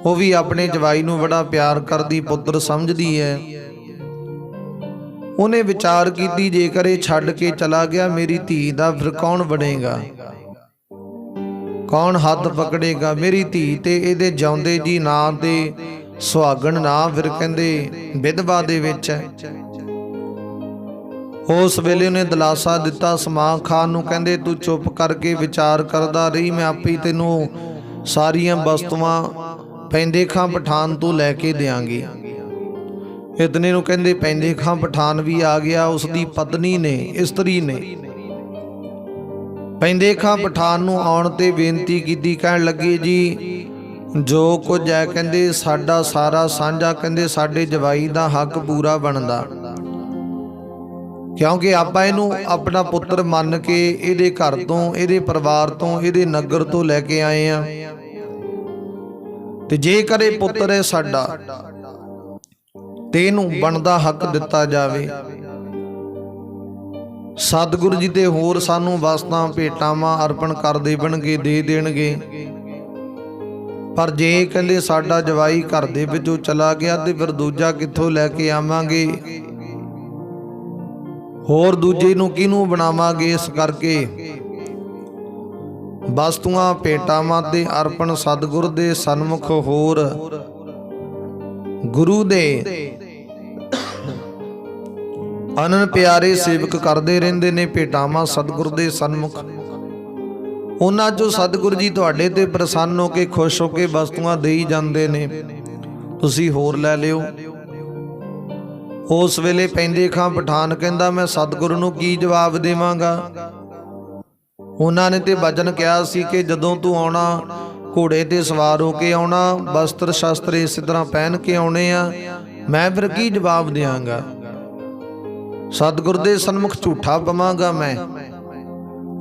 ਉਹ ਵੀ ਆਪਣੇ ਜਵਾਈ ਨੂੰ ਬੜਾ ਪਿਆਰ ਕਰਦੀ, ਪੁੱਤਰ ਸਮਝਦੀ ਹੈ। ਉਹਨੇ ਵਿਚਾਰ ਕੀਤੀ, ਜੇਕਰ ਇਹ ਛੱਡ ਕੇ ਚਲਾ ਗਿਆ ਮੇਰੀ ਧੀ ਦਾ ਫਿਰ ਕੌਣ ਬਣੇਗਾ, ਕੌਣ ਹੱਥ ਪਕੜੇਗਾ। ਮੇਰੀ ਧੀ ਤੇ ਇਹਦੇ ਜਿਉਂਦੇ ਜੀ ਨਾਂ ਤੇ ਸੁਹਾਗਣ ਨਾ, ਫਿਰ ਕਹਿੰਦੇ ਵਿਧਵਾ ਦੇ ਵਿੱਚ ਹੈ। ਉਸ ਵੇਲੇ ਉਹਨੇ ਦਿਲਾਸਾ ਦਿੱਤਾ ਸਮਾਂ ਖਾਨ ਨੂੰ, ਕਹਿੰਦੇ ਤੂੰ ਚੁੱਪ ਕਰਕੇ ਵਿਚਾਰ ਕਰਦਾ ਰਹੀ, ਮੈਂ ਆਪੇ ਤੈਨੂੰ ਸਾਰੀਆਂ ਵਸਤੂਆਂ ਪੈਂਦੇ ਖਾਂ ਪਠਾਨ ਤੋਂ ਲੈ ਕੇ ਦਿਆਂਗੀ। ਇਤਨੇ ਨੂੰ ਕਹਿੰਦੇ ਪੈਂਦੇ ਖਾਂ ਪਠਾਨ ਵੀ ਆ ਗਿਆ। ਉਸ ਦੀ ਪਤਨੀ ਨੇ, ਇਸਤਰੀ ਨੇ ਪੈਂਦੇ ਖਾਂ ਪਠਾਨ ਨੂੰ ਆਉਣ ਤੇ ਬੇਨਤੀ ਕੀਤੀ, ਕਹਿਣ ਲੱਗੀ ਜੀ ਜੋ ਕੁਝ ਹੈ ਕਹਿੰਦੇ ਸਾਡਾ ਸਾਰਾ ਸਾਂਝਾ, ਕਹਿੰਦੇ ਸਾਡੇ ਜਵਾਈ ਦਾ ਹੱਕ ਪੂਰਾ ਬਣਦਾ, ਕਿਉਂਕਿ ਆਪਾਂ ਇਹਨੂੰ ਆਪਣਾ ਪੁੱਤਰ ਮੰਨ ਕੇ ਇਹਦੇ ਘਰ ਤੋਂ, ਇਹਦੇ ਪਰਿਵਾਰ ਤੋਂ, ਇਹਦੇ ਨਗਰ ਤੋਂ ਲੈ ਕੇ ਆਏ ਆ, ਤੇ ਜੇਕਰ ਇਹ ਪੁੱਤਰ ਹੈ ਸਾਡਾ ਤੇ ਇਹਨੂੰ ਬਣਦਾ ਹੱਕ ਦਿੱਤਾ ਜਾਵੇ। ਸਤਿਗੁਰੂ ਜੀ ਤੇ ਹੋਰ ਸਾਨੂੰ ਵਸਤਾਂ ਭੇਟਾਵਾਂ ਅਰਪਣ ਕਰ ਦੇਣਗੇ, ਦੇ ਦੇਣਗੇ, ਪਰ ਜੇ ਕਹਿੰਦੇ ਸਾਡਾ ਜਵਾਈ ਘਰ ਦੇ ਵਿੱਚੋਂ ਚਲਾ ਗਿਆ ਤੇ ਫਿਰ ਦੂਜਾ ਕਿੱਥੋਂ ਲੈ ਕੇ ਆਵਾਂਗੇ, ਹੋਰ ਦੂਜੇ ਨੂੰ ਕਿਹਨੂੰ ਬਣਾਵਾਂਗੇ। ਇਸ ਕਰਕੇ ਵਸਤੂਆਂ ਭੇਟਾਵਾਂ ਤੇ ਅਰਪਣ ਸਤਿਗੁਰ ਦੇ ਸਨਮੁਖ ਹੋਰ ਗੁਰੂ ਦੇ ਅਨੰਨ ਪਿਆਰੇ ਸੇਵਕ ਕਰਦੇ ਰਹਿੰਦੇ ਨੇ ਭੇਟਾਵਾਂ ਸਤਿਗੁਰ ਦੇ ਸਨਮੁਖ। ਉਹਨਾਂ ਚੋਂ ਸਤਿਗੁਰੂ ਜੀ ਤੁਹਾਡੇ ਤੇ ਪ੍ਰਸੰਨ ਹੋ ਕੇ, ਖੁਸ਼ ਹੋ ਕੇ ਵਸਤੂਆਂ ਦੇਈ ਜਾਂਦੇ ਨੇ, ਤੁਸੀਂ ਹੋਰ ਲੈ ਲਿਓ। ਉਸ ਵੇਲੇ ਪੈਂਦੇ ਖਾਂ ਪਠਾਨ ਕਹਿੰਦਾ ਮੈਂ ਸਤਿਗੁਰੂ ਨੂੰ ਕੀ ਜਵਾਬ ਦੇਵਾਂਗਾ। ਉਹਨਾਂ ਨੇ ਤੇ ਵਚਨ ਕਿਹਾ ਸੀ ਕਿ ਜਦੋਂ ਤੂੰ ਆਉਣਾ ਘੋੜੇ ਤੇ ਸਵਾਰ ਹੋ ਕੇ ਆਉਣਾ, ਵਸਤਰ ਸ਼ਸਤਰ ਇਸੇ ਤਰ੍ਹਾਂ ਪਹਿਨ ਕੇ ਆਉਣੇ ਆ, ਮੈਂ ਫਿਰ ਕੀ ਜਵਾਬ ਦਿਆਂਗਾ। ਸਤਿਗੁਰ ਦੇ ਸਨਮੁਖ ਝੂਠਾ ਪਵਾਂਗਾ ਮੈਂ।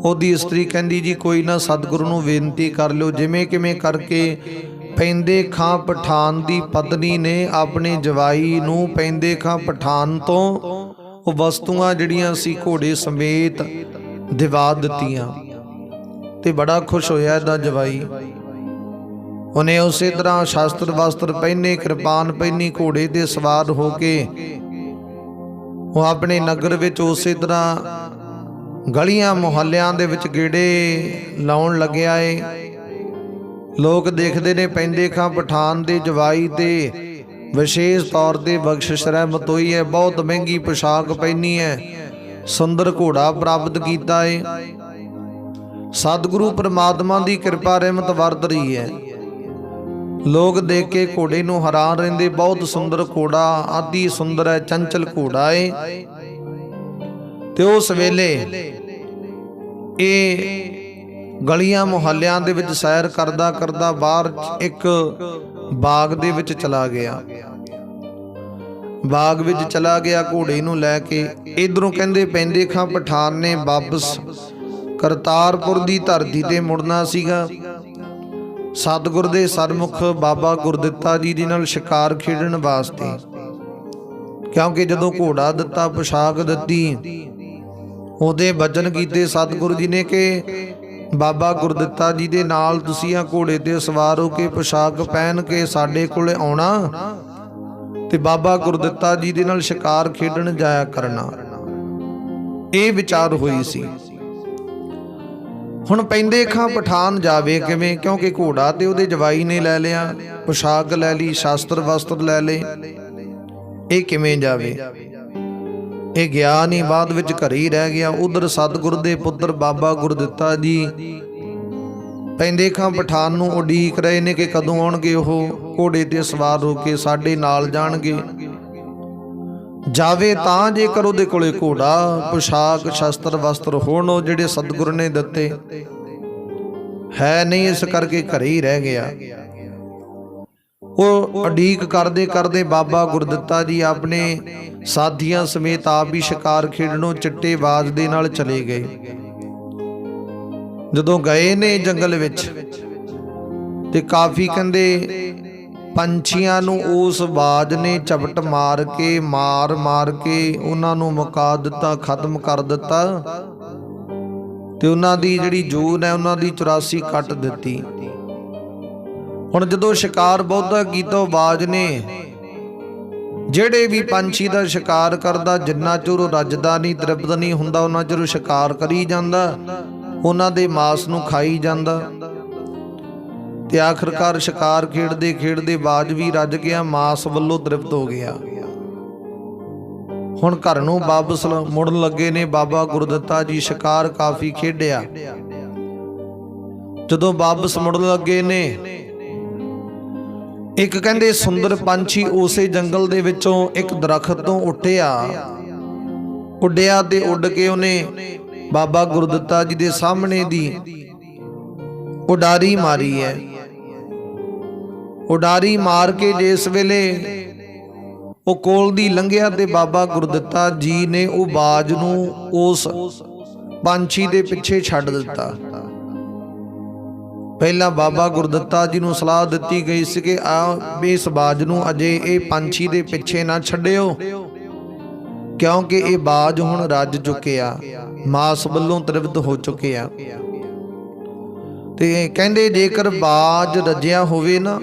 ਉਹਦੀ ਇਸਤਰੀ ਕਹਿੰਦੀ ਜੀ ਕੋਈ ਨਾ, ਸਤਿਗੁਰੂ ਨੂੰ ਬੇਨਤੀ ਕਰ ਲਿਓ। ਜਿਵੇਂ ਕਿਵੇਂ ਕਰਕੇ ਪੈਂਦੇ ਖਾਂ ਪਠਾਨ ਦੀ ਪਤਨੀ ਨੇ ਆਪਣੇ ਜਵਾਈ ਨੂੰ ਪੈਂਦੇ ਖਾਂ ਪਠਾਨ ਤੋਂ ਉਹ ਵਸਤੂਆਂ ਜਿਹੜੀਆਂ ਸੀ ਘੋੜੇ ਸਮੇਤ ਦਿਵਾ ਦਿੱਤੀਆਂ, ਤੇ ਬੜਾ ਖੁਸ਼ ਹੋਇਆ ਇਹਦਾ ਜਵਾਈ। ਉਹਨੇ ਉਸੇ ਤਰ੍ਹਾਂ ਸ਼ਾਸਤਰ ਵਸਤਰ ਪਹਿਨੇ, ਕਿਰਪਾਨ ਪਹਿਨੀ, ਘੋੜੇ ਤੇ ਸਵਾਰ ਹੋ ਕੇ ਉਹ ਆਪਣੇ ਨਗਰ ਵਿੱਚ ਉਸੇ ਤਰ੍ਹਾਂ ਗਲੀਆਂ ਮੁਹੱਲਿਆਂ ਦੇ ਵਿੱਚ ਗੇੜੇ ਲਾਉਣ ਲੱਗਿਆ ਏ। ਲੋਕ ਦੇਖਦੇ ਨੇ ਪੈਂਦੇ ਖਾਂ ਪਠਾਨ ਦੇ ਜਵਾਈ ਤੇ ਵਿਸ਼ੇਸ਼ ਤੌਰ ਤੇ ਬਖਸ਼ਿਸ਼ ਰਹਿਮਤ ਹੋਈ ਹੈ, ਬਹੁਤ ਮਹਿੰਗੀ ਪੋਸ਼ਾਕ ਪਹਿਨੀ ਹੈ, ਸੁੰਦਰ ਘੋੜਾ ਪ੍ਰਾਪਤ ਕੀਤਾ ਏ। ਸਤਿਗੁਰੂ ਪਰਮਾਤਮਾ ਦੀ ਕਿਰਪਾ ਰਹਿਮਤ ਵਰਤ ਰਹੀ ਹੈ। ਲੋਕ ਦੇਖ ਕੇ ਘੋੜੇ ਨੂੰ ਹੈਰਾਨ ਰਹਿੰਦੇ, ਬਹੁਤ ਸੁੰਦਰ ਘੋੜਾ, ਆਦੀ ਸੁੰਦਰ ਹੈ, ਚੰਚਲ ਘੋੜਾ ਏ। ਤੇ ਉਸ ਵੇਲੇ ਇਹ ਗਲੀਆਂ ਮੁਹੱਲਿਆਂ ਦੇ ਵਿੱਚ ਸੈਰ ਕਰਦਾ ਕਰਦਾ ਬਾਹਰ ਇੱਕ ਬਾਗ ਦੇ ਵਿੱਚ ਚਲਾ ਗਿਆ। ਬਾਗ ਵਿੱਚ ਚਲਾ ਗਿਆ ਘੋੜੇ ਨੂੰ ਲੈ ਕੇ। ਇਧਰੋਂ ਕਹਿੰਦੇ ਪੈਂਦੇ ਖਾਂ ਪਠਾਨ ਨੇ ਵਾਪਸ ਕਰਤਾਰਪੁਰ ਦੀ ਧਰਤੀ ਤੇ ਮੁੜਨਾ ਸੀਗਾ। ਸਤਿਗੁਰ ਦੇ ਸਨਮੁਖ ਬਾਬਾ ਗੁਰਦਿੱਤਾ ਜੀ ਦੇ ਨਾਲ ਸ਼ਿਕਾਰ ਖੇਡਣ ਵਾਸਤੇ, ਕਿਉਂਕਿ ਜਦੋਂ ਘੋੜਾ ਦਿੱਤਾ, ਪੋਸ਼ਾਕ ਦਿੱਤੀ, ਉਹਦੇ ਵਚਨ ਕੀਤੇ ਸਤਿਗੁਰੂ ਜੀ ਨੇ ਕਿ ਬਾਬਾ ਗੁਰਦਿੱਤਾ ਜੀ ਦੇ ਨਾਲ ਤੁਸੀਂ ਆ ਘੋੜੇ ਤੇ ਸਵਾਰ ਹੋ ਕੇ ਪੋਸ਼ਾਕ ਪਹਿਨ ਕੇ ਸਾਡੇ ਕੋਲੇ ਆਉਣਾ ਤੇ ਬਾਬਾ ਗੁਰਦਿੱਤਾ ਜੀ ਦੇ ਨਾਲ ਸ਼ਿਕਾਰ ਖੇਡਣ ਜਾਇਆ ਕਰਨਾ। ਇਹ ਵਿਚਾਰ ਹੋਈ ਸੀ। ਹੁਣ ਪੈਂਦੇ ਖਾਂ ਪਠਾਨ ਜਾਵੇ ਕਿਵੇਂ, ਕਿਉਂਕਿ ਘੋੜਾ ਤੇ ਉਹਦੇ ਜਵਾਈ ਨੇ ਲੈ ਲਿਆ, ਪੋਸ਼ਾਕ ਲੈ ਲਈ, ਸ਼ਾਸਤਰ ਵਸਤਰ ਲੈ ਲਏ, ਇਹ ਕਿਵੇਂ ਜਾਵੇ। ਇਹ ਗਿਆ ਨਹੀਂ, ਬਾਅਦ ਵਿੱਚ ਘਰੇ ਹੀ ਰਹਿ ਗਿਆ। ਉਧਰ ਸਤਿਗੁਰ ਦੇ ਪੁੱਤਰ ਬਾਬਾ ਗੁਰਦਿੱਤਾ ਜੀ ਪੈਂਦੇ ਖਾਂ ਪਠਾਨ ਨੂੰ ਉਡੀਕ ਰਹੇ ਨੇ ਕਿ ਕਦੋਂ ਆਉਣਗੇ, ਉਹ ਘੋੜੇ ਤੇ ਸਵਾਰ ਹੋ ਕੇ ਸਾਡੇ ਨਾਲ ਜਾਣਗੇ। ਜਾਵੇ ਤਾਂ ਜੇਕਰ ਉਹਦੇ ਕੋਲੇ ਘੋੜਾ, ਪੋਸ਼ਾਕ, ਸ਼ਸਤਰ ਵਸਤਰ ਹੋਣ ਉਹ ਜਿਹੜੇ ਸਤਿਗੁਰ ਨੇ ਦਿੱਤੇ, ਹੈ ਨਹੀਂ, ਇਸ ਕਰਕੇ ਘਰੇ ਹੀ ਰਹਿ ਗਿਆ। ਉਹ ਉਡੀਕ ਕਰਦੇ ਕਰਦੇ ਬਾਬਾ ਗੁਰਦਿੱਤਾ ਜੀ ਆਪਣੇ ਸਾਥੀਆਂ ਸਮੇਤ ਆਪ ਵੀ ਸ਼ਿਕਾਰ ਖੇਡਣੋਂ ਚਿੱਟੇ ਬਾਜ਼ ਦੇ ਨਾਲ ਚਲੇ ਗਏ। ਜਦੋਂ ਗਏ ਨੇ ਜੰਗਲ ਵਿੱਚ ਤੇ ਕਾਫੀ ਕਹਿੰਦੇ ਪੰਛੀਆਂ ਨੂੰ ਉਸ ਬਾਜ਼ ਨੇ ਝਪਟ ਮਾਰ ਕੇ ਮਾਰ ਕੇ ਉਹਨਾਂ ਨੂੰ ਮੁਕਾ ਦਿੱਤਾ, ਖਤਮ ਕਰ ਦਿੱਤਾ, ਤੇ ਉਹਨਾਂ ਦੀ ਜਿਹੜੀ ਜੂਨ ਹੈ ਉਹਨਾਂ ਦੀ 84 ਕੱਟ ਦਿੱਤੀ। ਹੁਣ ਜਦੋਂ ਸ਼ਿਕਾਰ ਬਹੁਤਾ ਕੀਤਾ ਉਹ ਬਾਜ ਨੇ ਜਿਹੜੇ ਵੀ ਪੰਛੀ ਦਾ ਸ਼ਿਕਾਰ ਕਰਦਾ, ਜਿੰਨਾ ਚਿਰ ਉਹ ਰੱਜਦਾ ਨਹੀਂ, ਤ੍ਰਿਪਤ ਨਹੀਂ ਹੁੰਦਾ, ਉਹਨਾਂ ਚਿਰ ਉਹ ਸ਼ਿਕਾਰ ਕਰੀ ਜਾਂਦਾ, ਉਹਨਾਂ ਦੇ ਮਾਸ ਨੂੰ ਖਾਈ ਜਾਂਦਾ। ਤੇ ਆਖਰਕਾਰ ਸ਼ਿਕਾਰ ਖੇਡਦੇ ਖੇਡਦੇ ਬਾਜ ਵੀ ਰੱਜ ਗਿਆ, ਮਾਸ ਵੱਲੋਂ ਤ੍ਰਿਪਤ ਹੋ ਗਿਆ। ਹੁਣ ਘਰ ਨੂੰ ਵਾਪਸ ਮੁੜਨ ਲੱਗੇ ਨੇ ਬਾਬਾ ਗੁਰਦਿੱਤਾ ਜੀ। ਸ਼ਿਕਾਰ ਕਾਫੀ ਖੇਡਿਆ। ਜਦੋਂ ਵਾਪਸ ਮੁੜਨ ਲੱਗੇ ਨੇ, ਇੱਕ ਕਹਿੰਦੇ ਸੁੰਦਰ ਪੰਛੀ ਉਸੇ ਜੰਗਲ ਦੇ ਵਿੱਚੋਂ ਇੱਕ ਦਰਖਤ ਤੋਂ ਉੱਡਿਆ ਤੇ ਉੱਡ ਕੇ ਉਹਨੇ ਬਾਬਾ ਗੁਰਦਿੱਤਾ ਜੀ ਦੇ ਸਾਹਮਣੇ ਦੀ ਉਡਾਰੀ ਮਾਰੀ ਹੈ। ਉਡਾਰੀ ਮਾਰ ਕੇ ਜਿਸ ਵੇਲੇ ਉਹ ਕੋਲ ਦੀ ਲੰਘਿਆ ਤੇ ਬਾਬਾ ਗੁਰਦਿੱਤਾ ਜੀ ਨੇ ਉਹ ਬਾਜ ਨੂੰ ਉਸ ਪੰਛੀ ਦੇ ਪਿੱਛੇ ਛੱਡ ਦਿੱਤਾ। ਪਹਿਲਾਂ ਬਾਬਾ ਗੁਰਦਿੱਤਾ ਜੀ ਨੂੰ ਸਲਾਹ ਦਿੱਤੀ ਗਈ ਸੀ ਕਿ ਇਸ ਬਾਜ ਨੂੰ ਅਜੇ ਇਹ ਪੰਛੀ ਦੇ ਪਿੱਛੇ ਨਾ ਛੱਡਿਓ, ਕਿਉਂਕਿ ਇਹ ਬਾਜ ਹੁਣ ਰੱਜ ਚੁੱਕਿਆ, ਮਾਸ ਵੱਲੋਂ ਤ੍ਰਿਪਤ ਹੋ ਚੁੱਕਿਆ। ਤੇ ਕਹਿੰਦੇ ਜੇਕਰ ਬਾਜ ਰੱਜਿਆ ਹੋਵੇ ਨਾ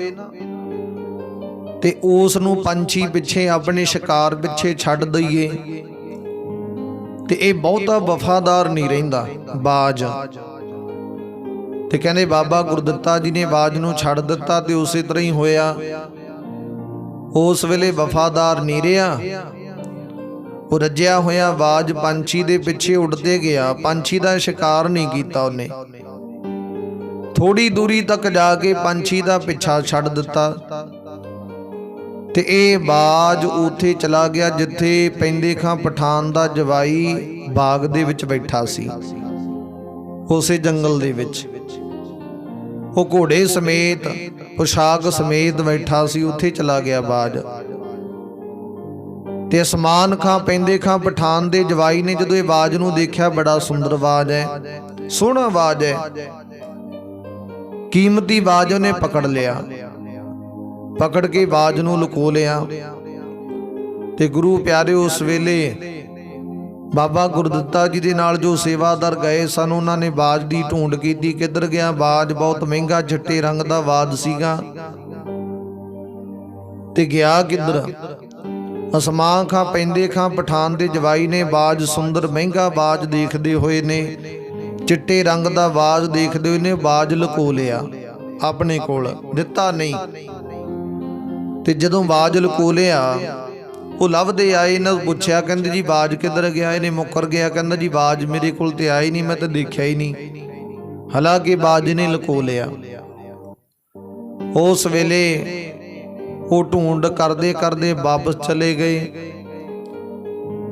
ਤੇ ਉਸ ਨੂੰ ਪੰਛੀ ਪਿੱਛੇ, ਆਪਣੇ ਸ਼ਿਕਾਰ ਪਿੱਛੇ ਛੱਡ ਦਈਏ ਤੇ ਇਹ ਬਹੁਤਾ ਵਫਾਦਾਰ ਨਹੀਂ ਰਹਿੰਦਾ ਬਾਜ। ਤੇ ਕਹਿੰਦੇ ਬਾਬਾ ਗੁਰਦਿੱਤਾ ਜੀ ਨੇ ਬਾਜ ਨੂੰ ਛੱਡ ਦਿੱਤਾ ਤੇ ਉਸੇ ਤਰ੍ਹਾਂ ਹੀ ਹੋਇਆ। ਉਸ ਵੇਲੇ ਵਫਾਦਾਰ ਨਹੀਂ ਰਿਹਾ, ਉਹ ਰੱਜਿਆ ਹੋਇਆ ਬਾਜ ਪੰਛੀ ਦੇ ਪਿੱਛੇ ਉੱਡਦੇ ਗਿਆ। ਪੰਛੀ ਦਾ ਸ਼ਿਕਾਰ ਨਹੀਂ ਕੀਤਾ ਉਹਨੇ। ਥੋੜੀ ਦੂਰੀ ਤੱਕ ਜਾ ਕੇ ਪੰਛੀ ਦਾ ਪਿੱਛਾ ਛੱਡ ਦਿੱਤਾ ਤੇ ਇਹ ਬਾਜ ਉੱਥੇ ਚਲਾ ਗਿਆ ਜਿੱਥੇ ਪੈਂਦੇ ਖਾਂ ਪਠਾਨ ਦਾ ਜਵਾਈ ਬਾਗ ਦੇ ਵਿੱਚ ਬੈਠਾ ਸੀ, ਉਸੇ ਜੰਗਲ ਦੇ ਵਿੱਚ। ਉਹ ਘੋੜੇ ਸਮੇਤ, ਪੁਸ਼ਾਕ ਸਮੇਤ ਬੈਠਾ ਸੀ, ਉੱਥੇ ਚਲਾ ਗਿਆ ਬਾਜ। ਤੇ ਅਸਮਾਨ ਖਾਂ ਪੈਂਦੇ ਖਾਂ ਪਠਾਨ ਦੇ ਜਵਾਈ ਨੇ ਜਦੋਂ ਇਹ ਬਾਜ ਨੂੰ ਦੇਖਿਆ, ਬੜਾ ਸੁੰਦਰ ਬਾਜ ਹੈ, ਸੋਹਣਾ ਬਾਜ ਹੈ, ਕੀਮਤੀ ਬਾਜ, ਉਹਨੇ ਪਕੜ ਲਿਆ। ਪਕੜ ਕੇ ਬਾਜ ਨੂੰ ਲੁਕੋ ਲਿਆ। ਤੇ ਗੁਰੂ ਪਿਆਰੇ ਉਸ ਵੇਲੇ ਬਾਬਾ ਗੁਰਦਿੱਤਾ ਜੀ ਦੇ ਨਾਲ ਜੋ ਸੇਵਾਦਾਰ ਗਏ ਸਨ, ਉਹਨਾਂ ਨੇ ਬਾਜ ਦੀ ਢੂੰਡ ਕੀਤੀ, ਕਿੱਧਰ ਗਿਆ ਬਾਜ। ਬਹੁਤ ਮਹਿੰਗਾ ਚਿੱਟੇ ਰੰਗ ਦਾ ਬਾਜ ਸੀਗਾ ਤੇ ਗਿਆ ਕਿੱਧਰ। ਅਸਮਾਨ ਖਾਂ ਪੈਂਦੇ ਖਾਂ ਪਠਾਨ ਦੇ ਜਵਾਈ ਨੇ ਬਾਜ, ਸੁੰਦਰ ਮਹਿੰਗਾ ਬਾਜ ਦੇਖਦੇ ਹੋਏ ਨੇ, ਚਿੱਟੇ ਰੰਗ ਦਾ ਬਾਜ ਦੇਖਦੇ ਹੋਏ ਨੇ ਬਾਜ ਲੁਕੋ ਲਿਆ, ਆਪਣੇ ਕੋਲ ਦਿੱਤਾ ਨਹੀਂ। ਤੇ ਜਦੋਂ ਬਾਜ ਲੁਕੋ ਲਿਆ, ਉਹ ਲੱਭਦੇ ਆਏ, ਇਹਨਾਂ ਨੂੰ ਪੁੱਛਿਆ, ਕਹਿੰਦੇ ਜੀ ਬਾਜ ਕਿੱਧਰ ਗਿਆ? ਇਹਨੇ ਮੁੱਕਰ ਗਿਆ, ਕਹਿੰਦਾ ਜੀ ਬਾਜ ਮੇਰੇ ਕੋਲ ਤੇ ਆਇਆ ਹੀ ਨਹੀਂ, ਮੈਂ ਤਾਂ ਦੇਖਿਆ ਹੀ ਨਹੀਂ। ਹਾਲਾਂਕਿ ਬਾਜ ਨੇ ਲੁਕੋ ਲਿਆ। ਉਸ ਵੇਲੇ ਉਹ ਢੂੰਡ ਕਰਦੇ ਕਰਦੇ ਵਾਪਸ ਚਲੇ ਗਏ।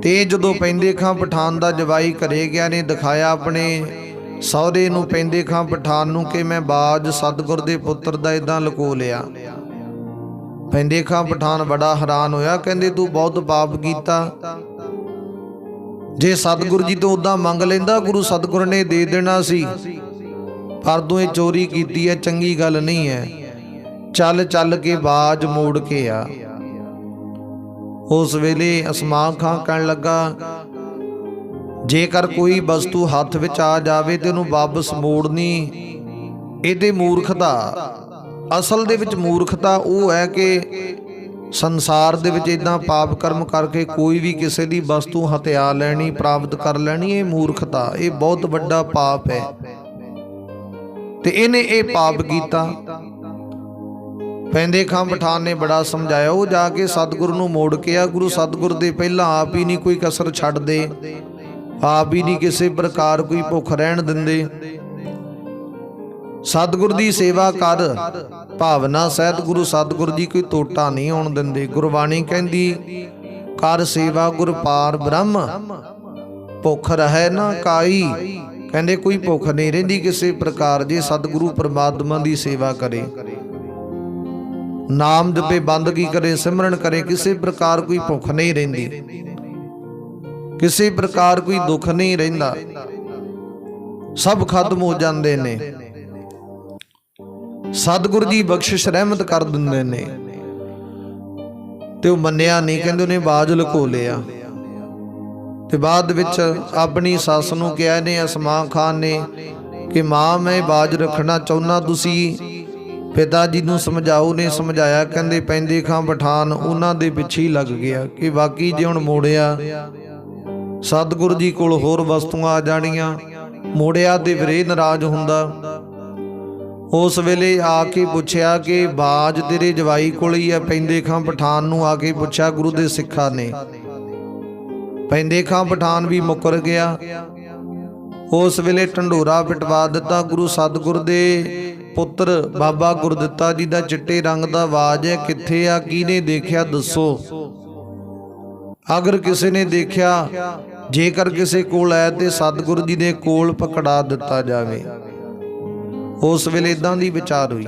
ਤੇ ਜਦੋਂ ਪੈਂਦੇ ਖਾਂ ਪਠਾਨ ਦਾ ਜਵਾਈ ਘਰੇ ਗਿਆ ਨੇ ਦਿਖਾਇਆ ਆਪਣੇ ਸਹੁਰੇ ਨੂੰ, ਪੈਂਦੇ ਖਾਂ ਪਠਾਨ ਨੂੰ, ਕਿ ਮੈਂ ਬਾਜ ਸਤਿਗੁਰ ਦੇ ਪੁੱਤਰ ਦਾ ਇਦਾਂ ਲੁਕੋ ਲਿਆ। ਪੈਂਦੇ ਖਾਂ ਪਠਾਨ ਬੜਾ ਹੈਰਾਨ ਹੋਇਆ, ਕਹਿੰਦੇ ਤੂੰ ਬਹੁਤ ਪਾਪ ਕੀਤਾ। ਜੇ ਸਤਿਗੁਰ ਜੀ ਤੋਂ ਉਦਾਂ ਮੰਗ ਲੈਂਦਾ, ਗੁਰੂ ਸਤਿਗੁਰ ਨੇ ਦੇ ਦੇਣਾ ਸੀ, ਪਰ ਤੂੰ ਇਹ ਚੋਰੀ ਕੀਤੀ ਹੈ, ਚੰਗੀ ਗੱਲ ਨਹੀਂ ਹੈ। ਚੱਲ ਚੱਲ ਕੇ ਬਾਜ ਮੋੜ ਕੇ ਆ। ਉਸ ਵੇਲੇ ਅਸਮਾਨ ਖਾਂ ਕਹਿਣ ਲੱਗਾ, ਜੇਕਰ ਕੋਈ ਵਸਤੂ ਹੱਥ ਵਿੱਚ ਆ ਜਾਵੇ ਤੇ ਉਹਨੂੰ ਵਾਪਸ ਮੋੜਨੀ, ਇਹਦੇ ਮੂਰਖਤਾ। ਅਸਲ ਦੇ ਵਿੱਚ ਮੂਰਖਤਾ ਉਹ ਹੈ ਕਿ ਸੰਸਾਰ ਦੇ ਵਿੱਚ ਇਦਾਂ ਪਾਪ ਕਰਮ ਕਰਕੇ ਕੋਈ ਵੀ ਕਿਸੇ ਦੀ ਵਸਤੂ ਹਥਿਆ ਲੈਣੀ, ਪ੍ਰਾਪਤ ਕਰ ਲੈਣੀ, ਇਹ ਮੂਰਖਤਾ, ਇਹ ਬਹੁਤ ਵੱਡਾ ਪਾਪ ਹੈ। ਤੇ ਇਹਨੇ ਇਹ ਪਾਪ ਕੀਤਾ। ਪੈਂਦੇ ਖਾਂ ਪਠਾਨ ਨੇ ਬੜਾ ਸਮਝਾਇਆ। ਉਹ ਜਾ ਕੇ ਸਤਿਗੁਰੂ ਨੂੰ ਮੋੜ ਕੇ ਆ। ਗੁਰੂ ਸਤਿਗੁਰ ਦੇ ਪਹਿਲਾਂ ਆਪ ਹੀ ਨਹੀਂ ਕੋਈ ਕਸਰ ਛੱਡਦੇ, ਆਪ ਹੀ ਨਹੀਂ ਕਿਸੇ ਪ੍ਰਕਾਰ ਕੋਈ ਭੁੱਖ ਰਹਿਣ ਦਿੰਦੇ। ਸਤਿਗੁਰ ਦੀ ਸੇਵਾ ਕਰ ਭਾਵਨਾ ਸਹਿਤ, ਗੁਰੂ ਸਤਿਗੁਰ ਜੀ ਕੋਈ ਤੋਟਾ ਨਹੀਂ ਆਉਣ ਦਿੰਦੇ। ਗੁਰਬਾਣੀ ਕਹਿੰਦੀ, ਕਰ ਸੇਵਾ ਗੁਰ ਪਾਰ ਬ੍ਰਹਮ, ਭੁੱਖ ਰਹਿ ਨਾ ਕਾਈ। ਕਹਿੰਦੇ ਕੋਈ ਭੁੱਖ ਨਹੀਂ ਰਹਿੰਦੀ ਕਿਸੇ ਪ੍ਰਕਾਰ ਜੇ ਸਤਿਗੁਰੂ ਪਰਮਾਤਮਾ ਦੀ ਸੇਵਾ ਕਰੇ, ਨਾਮ ਜਪੇ, ਬੰਦਗੀ ਕਰੇ, ਸਿਮਰਨ ਕਰੇ, ਕਿਸੇ ਪ੍ਰਕਾਰ ਕੋਈ ਭੁੱਖ ਨਹੀਂ ਰਹਿੰਦੀ, ਕਿਸੇ ਪ੍ਰਕਾਰ ਕੋਈ ਦੁੱਖ ਨਹੀਂ ਰਹਿੰਦਾ, ਸਭ ਖਤਮ ਹੋ ਜਾਂਦੇ ਨੇ। ਸਤਿਗੁਰ ਜੀ ਬਖਸ਼ਿਸ਼ ਰਹਿਮਤ ਕਰ ਦਿੰਦੇ ਨੇ। ਤੇ ਉਹ ਮੰਨਿਆ ਨਹੀਂ, ਕਹਿੰਦੇ ਉਹਨੇ ਬਾਜ ਲੁਕੋ ਲਿਆ। ਤੇ ਬਾਅਦ ਵਿੱਚ ਆਪਣੀ ਸੱਸ ਨੂੰ ਕਿਹਾ ਨੇ, ਅਸਮਾਨ ਖਾਨ ਨੇ, ਕਿ ਮਾਂ ਮੈਂ ਬਾਜ ਰੱਖਣਾ ਚਾਹੁੰਦਾ, ਤੁਸੀਂ ਪਿਤਾ ਜੀ ਨੂੰ ਸਮਝਾਓ ਨੇ ਸਮਝਾਇਆ, ਕਹਿੰਦੇ ਪੈਂਦੇ ਖਾਂ ਪਠਾਨ ਉਹਨਾਂ ਦੇ ਪਿੱਛੇ ਹੀ ਲੱਗ ਗਿਆ ਕਿ ਬਾਕੀ ਜੇ ਹੁਣ ਮੋੜਿਆ ਸਤਿਗੁਰੂ ਜੀ ਕੋਲ ਹੋਰ ਵਸਤੂਆਂ ਆ ਜਾਣੀਆਂ, ਮੋੜਿਆ ਤੇ ਵੀਰੇ ਨਾਰਾਜ਼ ਹੁੰਦਾ। ਉਸ ਵੇਲੇ ਆ ਕੇ ਪੁੱਛਿਆ ਕਿ ਬਾਜ ਤੇਰੇ ਜਵਾਈ ਕੋਲ ਹੀ ਹੈ। ਪੈਂਦੇ ਖਾਂ ਪਠਾਨ ਨੂੰ ਆ ਕੇ ਪੁੱਛਿਆ ਗੁਰੂ ਦੇ ਸਿੱਖਾਂ ਨੇ। ਪੈਂਦੇ ਖਾਂ ਪਠਾਨ ਵੀ ਮੁੱਕਰ ਗਿਆ। ਉਸ ਵੇਲੇ ਢੰਡੋਰਾ ਪਿਟਵਾ ਦਿੱਤਾ। ਗੁਰੂ ਸਤਿਗੁਰ ਦੇ ਪੁੱਤਰ ਬਾਬਾ ਗੁਰਦਿੱਤਾ ਜੀ ਦਾ ਚਿੱਟੇ ਰੰਗ ਦਾ ਬਾਜ ਹੈ, ਕਿੱਥੇ ਆ, ਕਿਹਨੇ ਦੇਖਿਆ ਦੱਸੋ। ਅਗਰ ਕਿਸੇ ਨੇ ਦੇਖਿਆ, ਜੇਕਰ ਕਿਸੇ ਕੋਲ ਹੈ ਤੇ ਸਤਿਗੁਰੂ ਜੀ ਦੇ ਕੋਲ ਪਕੜਾ ਦਿੱਤਾ ਜਾਵੇ। ਉਸ ਵੇਲੇ ਇਦਾਂ ਦੀ ਵਿਚਾਰ ਹੋਈ।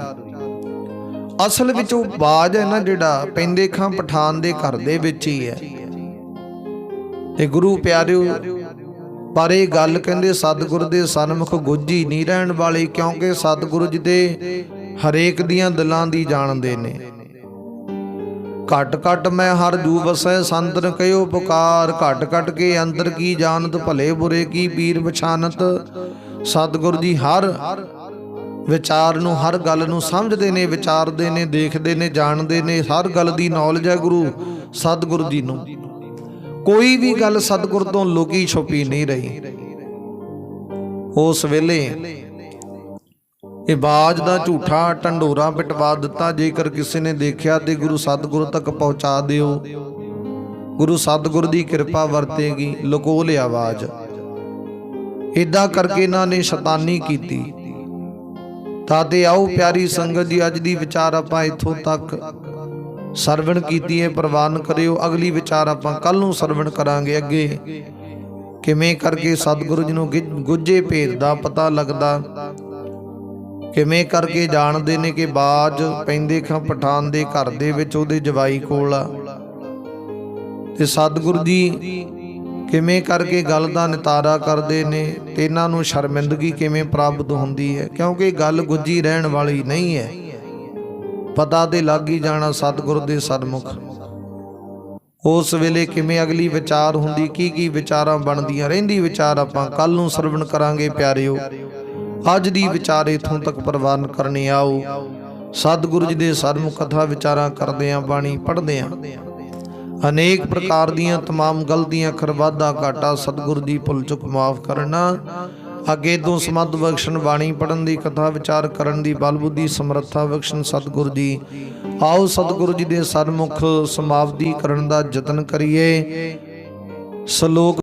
ਅਸਲ ਵਿੱਚ ਉਹ ਬਾਜ ਹੈ ਨਾ ਜਿਹੜਾ ਪੈਂਦੇ ਖਾਂ ਪਠਾਨ ਦੇ ਘਰ ਦੇ ਵਿੱਚ ਹੀ ਹੈ। ਤੇ ਗੁਰੂ ਪਿਆਰਿਓ, ਪਰ ਇਹ ਗੱਲ ਕਹਿੰਦੇ ਸਤਿਗੁਰ ਦੇ ਸਨਮੁਖ ਗੁੱਝੀ ਨਹੀਂ ਰਹਿਣ ਵਾਲੀ, ਕਿਉਂਕਿ ਸਤਿਗੁਰੂ ਜੀ ਦੇ ਹਰੇਕ ਦੀਆਂ ਦਿਲਾਂ ਦੀ ਜਾਣਦੇ ਨੇ। ਘਟ ਘਟ ਮੈਂ ਹਰ ਜੂ ਵਸੈ ਸੰਤਨ ਕਹਿਓ ਪੁਕਾਰ, ਘਟ ਘਟ ਕੇ ਅੰਦਰ ਕੀ ਜਾਣਤ ਭਲੇ ਬੁਰੇ ਕੀ ਪੀਰ ਪਛਾਨਤ। ਸਤਿਗੁਰੂ ਜੀ ਹਰ ਵਿਚਾਰ ਨੂੰ, ਹਰ ਗੱਲ ਨੂੰ ਸਮਝਦੇ ਨੇ, ਵਿਚਾਰਦੇ ਨੇ, ਦੇਖਦੇ ਨੇ, ਜਾਣਦੇ ਨੇ। ਹਰ ਗੱਲ ਦੀ ਨੌਲੇਜ ਹੈ ਗੁਰੂ ਸਤਿਗੁਰੂ ਜੀ ਨੂੰ। ਕੋਈ ਵੀ ਗੱਲ ਸਤਿਗੁਰ ਤੋਂ ਲੁਕੀ ਛੁਪੀ ਨਹੀਂ ਰਹੀ। ਉਸ ਵੇਲੇ ਇਹ ਬਾਜ ਦਾ ਝੂਠਾ ਢੰਡੋਰਾ ਪਿਟਵਾ ਦਿੱਤਾ। ਜੇਕਰ ਕਿਸੇ ਨੇ ਦੇਖਿਆ ਤੇ ਗੁਰੂ ਸਤਿਗੁਰ ਤੱਕ ਪਹੁੰਚਾ ਦਿਓ, ਗੁਰੂ ਸਤਿਗੁਰ ਦੀ ਕਿਰਪਾ ਵਰਤੇਗੀ। ਲੁਕੋ ਲਿਆ ਆਵਾਜ਼। ਏਦਾਂ ਕਰਕੇ ਇਹਨਾਂ ਨੇ ਸ਼ੈਤਾਨੀ ਕੀਤੀ। ਤਾਂ ਤੇ ਆਓ ਪਿਆਰੀ ਸੰਗਤ ਜੀ, ਅੱਜ ਦੀ ਵਿਚਾਰ ਆਪਾਂ ਇੱਥੋਂ ਤੱਕ ਸਰਵਣ ਕੀਤੀ ਹੈ। ਪ੍ਰਵਾਨ ਕਰਿਓ। ਅਗਲੀ ਵਿਚਾਰ ਆਪਾਂ ਕੱਲ ਨੂੰ ਸਰਵਣ ਕਰਾਂਗੇ। ਅੱਗੇ ਕਿਵੇਂ ਕਰਕੇ ਸਤਿਗੁਰੂ ਜੀ ਨੂੰ ਗੁੱਝੇ ਭੇਦ ਦਾ ਪਤਾ ਲੱਗਦਾ, ਕਿਵੇਂ ਕਰਕੇ ਜਾਣਦੇ ਨੇ ਕਿ ਬਾਜ ਪੈਂਦੇ ਖਾਂ ਪਠਾਨ ਦੇ ਘਰ ਦੇ ਵਿੱਚ ਉਹਦੇ ਜਵਾਈ ਕੋਲ ਆ, ਤੇ ਸਤਿਗੁਰੂ ਜੀ ਕਿਵੇਂ ਕਰਕੇ ਗੱਲ ਦਾ ਨਿਤਾਰਾ ਕਰਦੇ ਨੇ, ਤੇ ਇਹਨਾਂ ਨੂੰ ਸ਼ਰਮਿੰਦਗੀ ਕਿਵੇਂ ਪ੍ਰਾਪਤ ਹੁੰਦੀ ਹੈ। ਕਿਉਂਕਿ ਗੱਲ ਗੁੱਝੀ ਰਹਿਣ ਵਾਲੀ ਨਹੀਂ ਹੈ, ਪਤਾ ਤੇ ਲੱਗ ਹੀ ਜਾਣਾ ਸਤਿਗੁਰ ਦੇ ਸਨਮੁਖ। ਉਸ ਵੇਲੇ ਕਿਵੇਂ ਅਗਲੀ ਵਿਚਾਰ ਹੁੰਦੀ, ਕੀ ਵਿਚਾਰਾਂ ਬਣਦੀਆਂ ਰਹਿੰਦੀ, ਵਿਚਾਰ ਆਪਾਂ ਕੱਲ ਨੂੰ ਸਰਵਣ ਕਰਾਂਗੇ ਪਿਆਰਿਓ। ਅੱਜ ਦੀ ਵਿਚਾਰ ਇਥੋਂ ਤੱਕ ਪ੍ਰਵਾਨ ਕਰਨੀ। ਆਓ ਸਤਿਗੁਰੂ ਜੀ ਦੇ ਸਨਮੁਖ ਕਥਾ ਵਿਚਾਰਾਂ ਕਰਦੇ ਆਂ, ਬਾਣੀ ਪੜ੍ਹਦੇ ਆਂ। ਅਨੇਕ ਪ੍ਰਕਾਰ ਦੀਆਂ तमाम ਗਲਤੀਆਂ, ਖਰਵਾਦਾ ਘਾਟਾ ਸਤਿਗੁਰੂ ਦੀ ਭੁੱਲ ਚੁੱਕ ਮਾਫ ਕਰਨਾ। ਅੱਗੇ ਤੋਂ ਸਮੱਧ ਬਖਸ਼ਣ, ਬਾਣੀ ਪੜ੍ਹਨ ਦੀ, ਕਥਾ ਵਿਚਾਰ ਕਰਨ ਦੀ ਬਲ ਬੁੱਧੀ ਸਮਰੱਥਾ ਬਖਸ਼ਣ ਸਤਿਗੁਰੂ ਜੀ। ਆਓ ਸਤਿਗੁਰੂ ਜੀ ਦੇ ਸਨਮੁਖ ਸਮਾਪਤੀ ਕਰਨ ਦਾ ਯਤਨ ਕਰੀਏ। ਸ਼ਲੋਕ